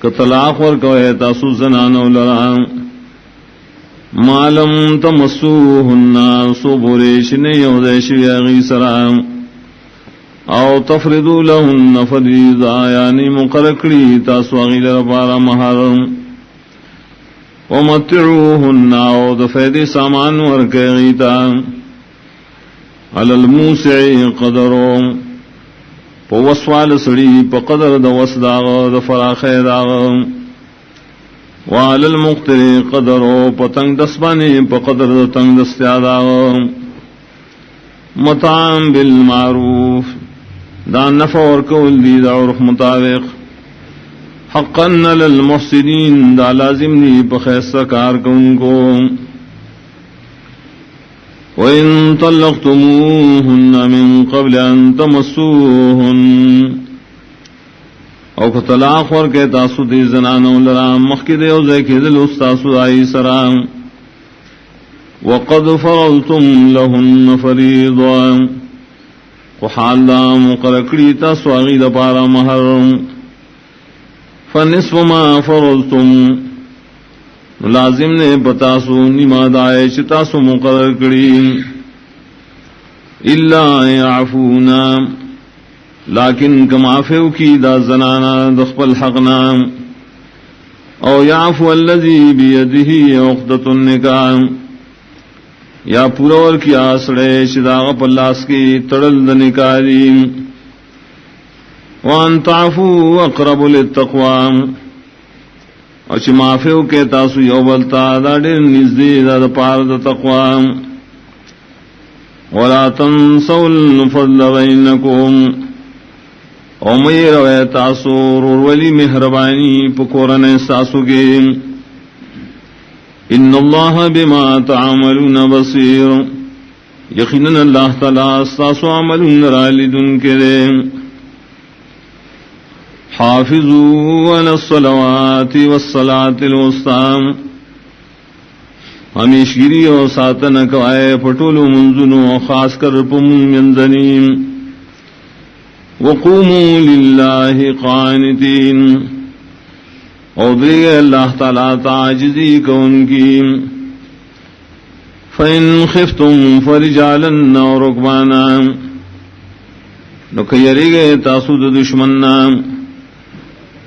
کہ طلاق ورکوئے تاسو زنانو لرا، ما لم تمسوہن سو بوریش نیودیش ویغی سرام، او تفردو لہن فریضا یعنی مقرکڑی تاسو اغیل ربارا محرم، ومتعوہن او دفید سامان ورکے غیتا، علی الموسع قدرو پا وسوال سڑی پا قدر دا وسداغ دا فراخ داغ، وعلی المقتر قدرو پا تنگ دسبانی پا قدر دا تنگ دستیاداغ، مطعام بالمعروف دا نفع ورکول دی دا عرف مطابق، حقا للمحسنین دا لازم دی بخیصہ کار کن کو، وَإِن طَلَّقْتُمُوهُنَّ مِن قَبْلِ أَن تَمَسُّوهُنَّ، او کہ طلاق ورکے تاسو دی زنانو لرام مخی دے او زیکی دل استاسو آئی سرام، وَقَدْ فَرَضْتُمْ لَهُنَّ فَرِيضًا، وحال دا مقرکڑی تاسو آغی دا پارا محرم، فنصف ما فرضتم، لازم نے بتاسو نما دائے چتاسو مقرر کری، الا یعفونا، لیکن کمافیو کی دا زنانا دخپل حقنا، او یعفو الذی بیدہی عقدۃ النکاح، یا پورور کی آسڑے چداغ پلاس کی تڑل دنکاری، وان تعفو اقرب للتقوی، اور چی معافیو کے تاسو یوبلتا دا دیر نزدی دا پار دا تقوی، ولا تنسوا الفضل بینکم، او مئی روے تاسو رولی مہربانی پکورن ساسو کے، ان اللہ بما تعملون بصیر، یقیناً اللہ تعالی ساسو عملون رالدن کرے، حافظوا علی الصلوات والصلاة الوسطی، ہمیشگیری اور ساتن کوائے پٹولو منزنو خاص کر پمون منزنیم، وقوموا للہ قانتین، اور دیگے اللہ تعالیٰ تعجزی کون کی، فَإِنْ خِفْتُمْ فَرِجَالًا أَوْ رُكْبَانًا، نکیری گئے تاسود دشمننا،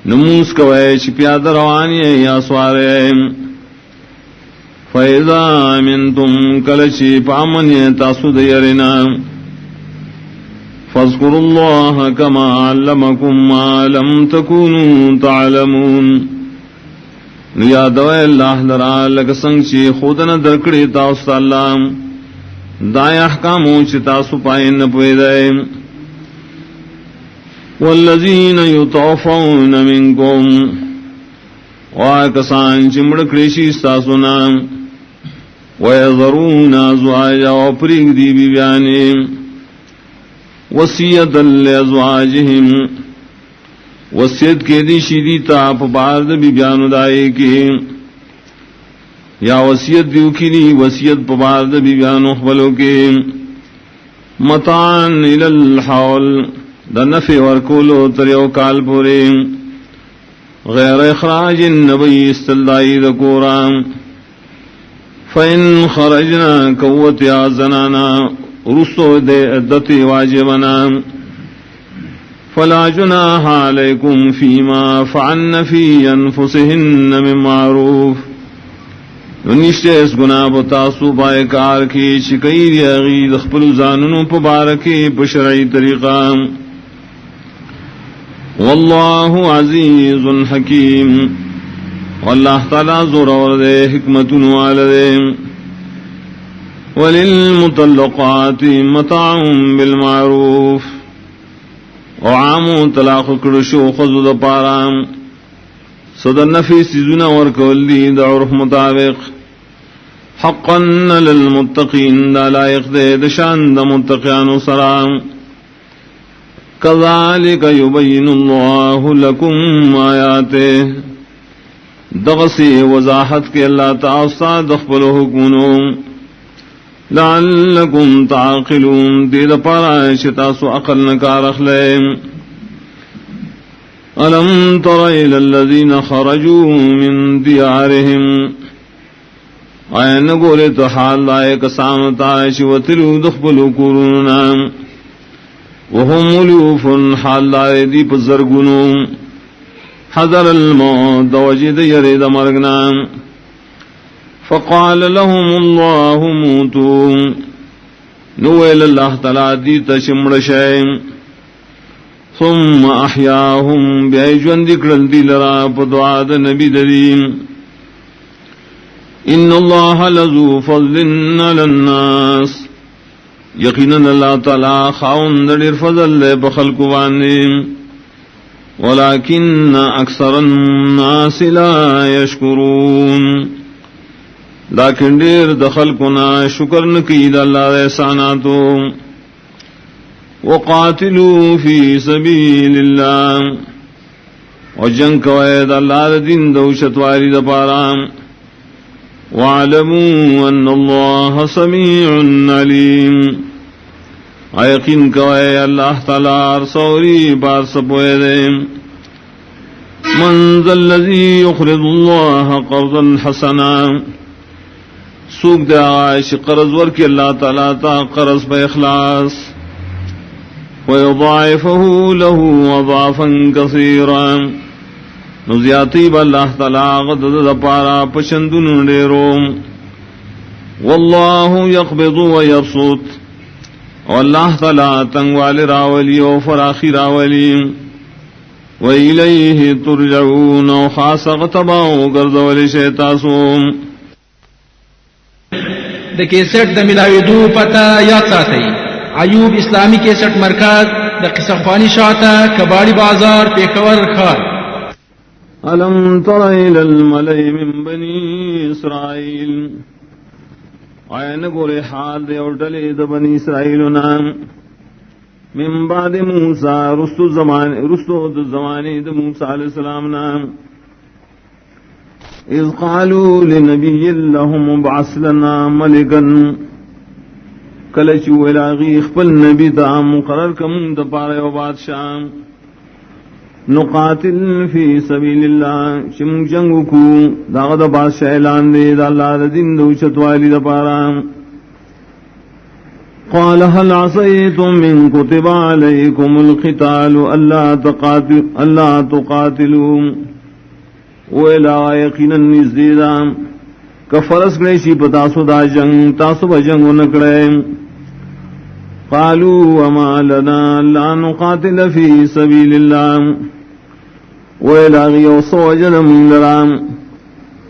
نموز کوئے چپیاد روانی یا سوارے، فَإِذَا أَمِنْتُمْ کلچی پامن تاسود یرنا، فَاذْكُرُوا اللَّهَ كَمَا عَلَّمَكُمْ مَا لَمْ تَكُونُوا تَعْلَمُونَ، یادوئے اللہ لرا لگسنگ چی خودن درکڑی تاستا اللہ دائے احکاموں چی تاسو پائن پویدائے، والذین یتوفون منکم، واکسان چمڑکڑیشی استاسونا، ویذرون ازواجا وپریگ دی بیانی، وصیتا لازواجہم، وصیت کے دی شیدیتا پبارد بیانو دائی کی، یا وصیت دیو کی دی وصیت پبارد بیانو خبلو کی، متعان الالحول، دا نفع ورکولو تریو کال پوری، غیر اخراج النبی استلدائی دکورام فإن خرجنا قوت یا زنانا رسو دے عدتی واجبنا فلا جناح علیکم فیما فعن فی انفسهن من معروف نشتے اس گناہ بتاسو پائے کار کی چکئی دیغی دخپل زاننوں پبارکی بشرعی طریقہ واللہ عزیز حکیم واللہ تعالی زور وردے حکمت والدے وللمطلقات متاع بالمعروف وعام طلاق کرشو خزد پارام صدر نفی سیزنا ورکول دی دا عرف مطابق حقا للمتقین دا لائق دے دشان دا متقیان سرام کذالک یبین اللہ لکم آیاتے دغسی وضاحت کے اللہ تعالی دخبل حکونوں لعلکم تعقلون دید پارا شتاسو عقل نکار اخلیم ألم تر إلى الذين خرجوا من ديارهم آئین گولے تو حال لائے کسامتا شوتلو دخبلو کورنا وهم ملوف حال لائے دی پزرگنو حضر الموت دوجد يرید مرگنا فقال لهم الله موتوا نویل اللہ تعالی دی تشمڑ شیم ثم احیاهم بیجوان دکرل دی لرا پدعاد نبی دریم ان اللہ لذو فضل علی الناس یقینا اللہ تعالی خاوند دیر فضل لے بخلق وانیم ولكن اکثر الناس لا یشکرون لیکن دیر دخلقنا شکر نکید اللہ احساناتو وقاتلوا فی سبیل اللہ وجنگ کوید اللہ دین دوشت واری دپارام وعلموا ان اللہ سمیع علیم ایقین کوئی اللہ تعالی رسولی بار سپوئے من ذا الذی یخرض اللہ قرضا حسنا سوک دے آئیش قرض ورکی اللہ تعالی تا قرض پہ اخلاص ويضاعفه له اضعافا كثيرا نزیاتی باللہ تعالی غدد دپارا پشندن ڈیروم واللہ یقبض ویبسط واللہ تعالی تنگوال راولی و فراخی راولی وإلیہ ترجعون و خاص غتباو گردولی شیطاسوم دا کیسٹ دا ملاوی دو پتا یاد ساتی ایوب اسلامی کیسٹ مرکز دا قصہ خوانی شاعتا کباڑی بازار پیکور خار ألم تر إلى الملئ من بني إسرائيل آئین گورے حال دے اٹھلے دا بنی اسرائیلنا من بعد موسیٰ رستو دا زمانے دا موسیٰ علیہ السلام اذ قالوا لنبی لهم ابعث لنا ملکا کلچو الاغی اخپل نبی دا مقرر کمون دا پارے و بادشاہ نقاتل فی سبیل اللہ چم جنگو کو دا دا بادشاہ اعلان دے دا اللہ دا دین دا چتوالی دا پارا قال هل عصیتم من کتب علیکم القتال اللہ تقاتلوا ویلا یقینا نزدیدا کفرس گریشی پتاسو دا جنگ تاسو بجنگو نکڑے قالوا وما لنا لا نقاتل فی سبیل اللہ ویلا غیو سوجن من لرام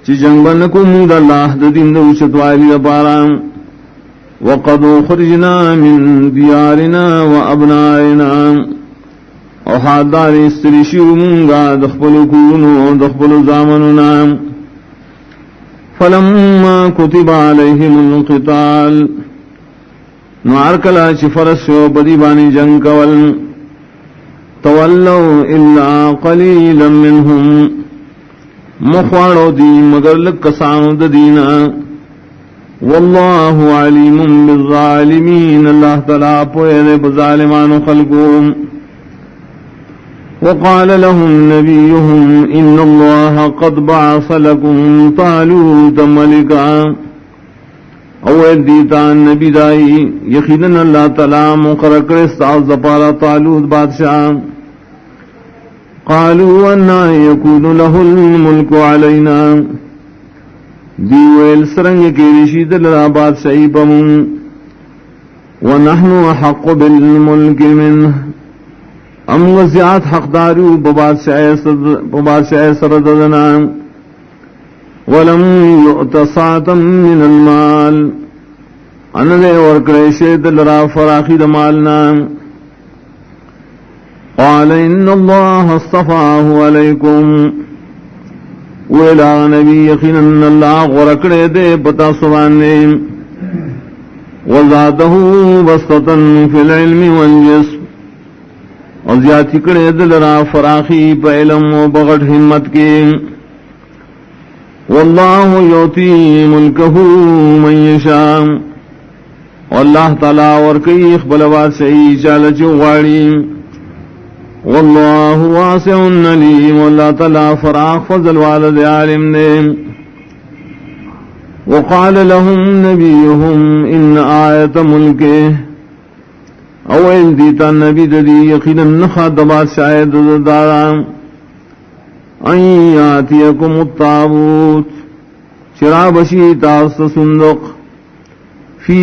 چی جنگ بنکو مود اللہ دا دین دا وشتوالی دا پارام وقد خرجنا من دیارنا و ابنائنا وحادار استریشیو منگا دخپلو کونو دخپلو زامننا فلما کتب علیہم القتال نعرکلا چی فرسو بدیبانی جنگ کول تولوا الا قلیلا منهم مخوارو دی مگر لکسانو دا دینا واللہ علیم بالظالمین اللہ تعالیٰ پوئے بظالمان خلقوں وقال لهم نبيهم إن الله قد بعث لكم طالوت ملكا اول دیتا نبی دائی یقیناً اللہ تعالی مقرر کرے استعاذ پارا طالوت بادشاہ. قالوا انا يكون له الملك علينا دیویل سرنگ کی رشید لرا بادشاہی بمون ونحن حق بالملك منه ام وزیات حقدارو ببادشاہ سرددنا ولم يؤت ساعة من المال انلے ورکڑے شید لرا فراخی دمالنا. قال ان الله اصطفاه عليكم ویلا نبی یقینا اللہ غرکڑے دے پتا سوانے وزادہ بسطا فی العلم والجسم اور زیادتی کڑے دل را فراخی پہ علم و بغٹ ہمت کے. واللہ یوتی ملکہ من یشاء واللہ تعالی ورکی اخبلوات سعی چالچ غاڑی. واللہ واسع علیم واللہ تعالی فراخ فضل والد عالم نے. وقال لهم نبیهم ان آیت ملکہ اول دیتا نبی دی یقینا نخاد بادشاہ دارا ان یاتیکم الطابوت چرا بشی تاس صندوق فی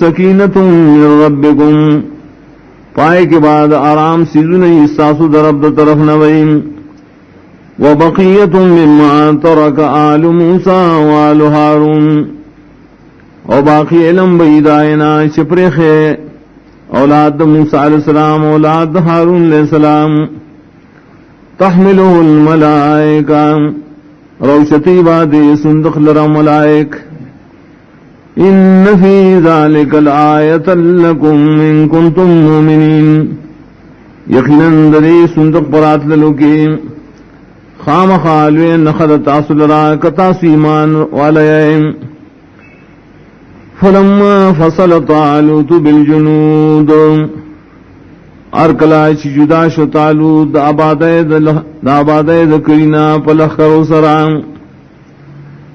سکینت من ربکم پائے کے بعد آرام سیزو نہیں ساسو درب طرف نویم وبقیت مما ترک آل موسیٰ وآل ہارون اور باقی علم بیدائنا شپرخ اولاد موسیٰ علیہ السلام اولاد ہارون علیہ السلام تحملہ الملائکہ روشتی باد صندوق لرا ملائک. ان فی ذالک الآیۃ لکم ان کنتم مومنین یقیناً دری صندوق پرات للوکی خام خالوی نخد تاصل را کتاس ایمان والیم. فلما فصل طالوت بالجنود ارکلاچ جدا شو طالوت دا آبادے دکرینا پلخ کرو سرام.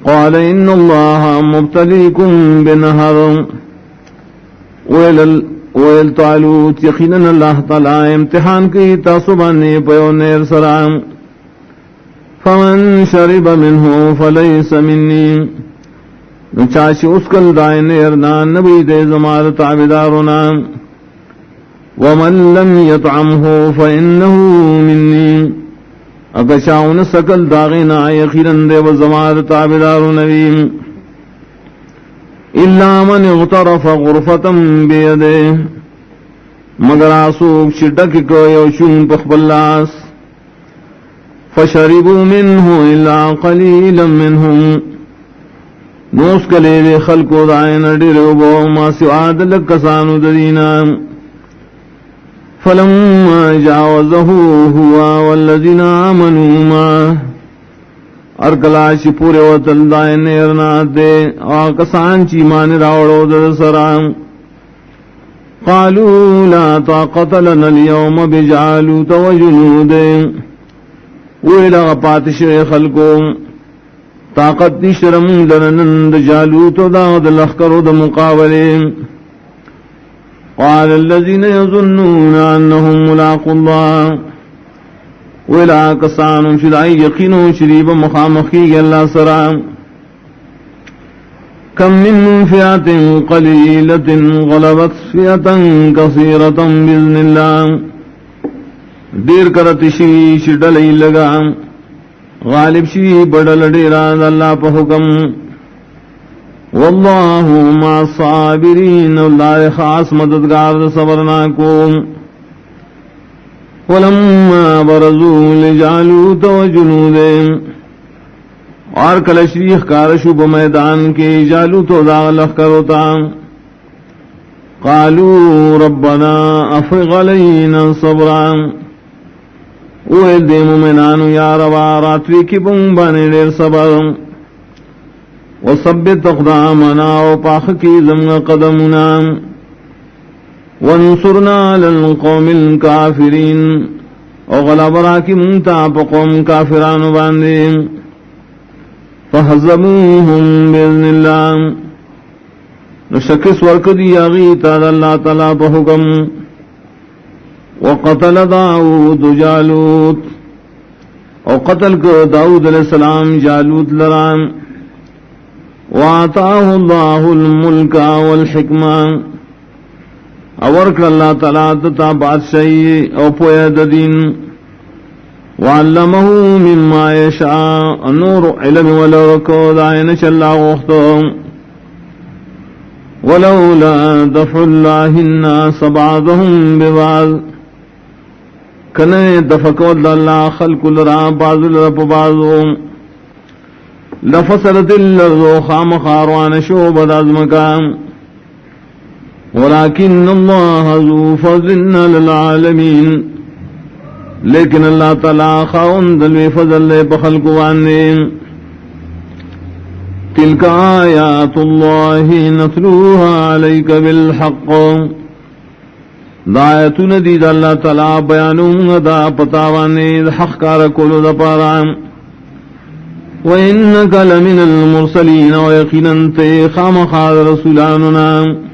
قال ان اللہ مبتلیکم بنہر ویل طالوت یقیناً اللہ تعالی امتحان کی تاسبانی پیو نیر سرام. فمن شرب منہ فلیس منی نچاشی اسکل دائن ارنان نبی دے زمار تعبدارنا. ومن لم یطعمہ فإنہ منی اگشاؤن سکل داغینا یقیناً دے و زمار تعبدار نبیم. الا من اغترف غرفتا بیدے مگر آسوک شدک کو یوشون پخبلاس. فشربوا منہ الا قلیلا منہم نوس کلے دے خلقو دائن ڈرو بو ما سواد لکسانو ددینا. فلما جاوزه هو والذین آمنوا معه ارکلاش پورے وطل دائن ارنات دے آکسان چی مان راوڑو در سرام. قالوا لا طاقت لنا اليوم بجالوت وجنود ویلا پاتش خلقو طاقت نشرم لنند جالوت دا دلخکر دا مقابلے. قال الذين يظنون انهم ملاقو الله ولا كسان شدائی یقینو شریب مخامخی اللہ سرام. کم من فئات قلیلت غلبت فئة کثیرة بإذن اللہ دیر کرت شی ڈلی لگا غالب شی بڑل ڈیران اللہ پا حکم. واللہ مع الصابرین اللہ خاص مددگار صبرنا کو. ولما برزوا لجالوت وجنودہ اور کلشریخ کارشو بمیدان کے جالوت و داغلخ کروتا. قالوا ربنا افرغ علینا صبرا اوہ دے مومنانو یا روا راتوی کی بمبانے دیر صبر. وثبت اقدامنا وپاخ کی زمن قدمنا وانصرنا على القوم الكافرین او غلب راکی منتا پا قوم کافران باندے فحزموهم بإذن اللہ نشکس ورکدی آغیتا دا اللہ تعالیٰ پا حکم وقتل داود جالوت او قتل کو داود علیہ السلام جالوت لرام وآتاه اللہ الملک والحکمہ اورک اللہ تعالیٰ تتا بادشاہی او پوید دین وعلمہ مما یشاء نور علم ولرکو دائن چلا غختو ولولا دفع اللہ الناس بعضهم ببعض کنے دفقو اللہ خلق لرا بعض لرا بعضو لفصلت الارض خام خاروان شعبد ازمکام ولكن اللہ ذو فضل للعالمین لیکن اللہ تعالی خاوند فضل بخلق وانے تلک آیات اللہ نتلوها علیک بالحق دایتون دید اللہ تعالی بیانون دا پتاوانے حق کار کولو دا پارام وَإِنَّكَ لَمِنَ الْمُرْسَلِينَ وَيَقِنًا تَيْ خَامَخَا رَسُولَانُنَا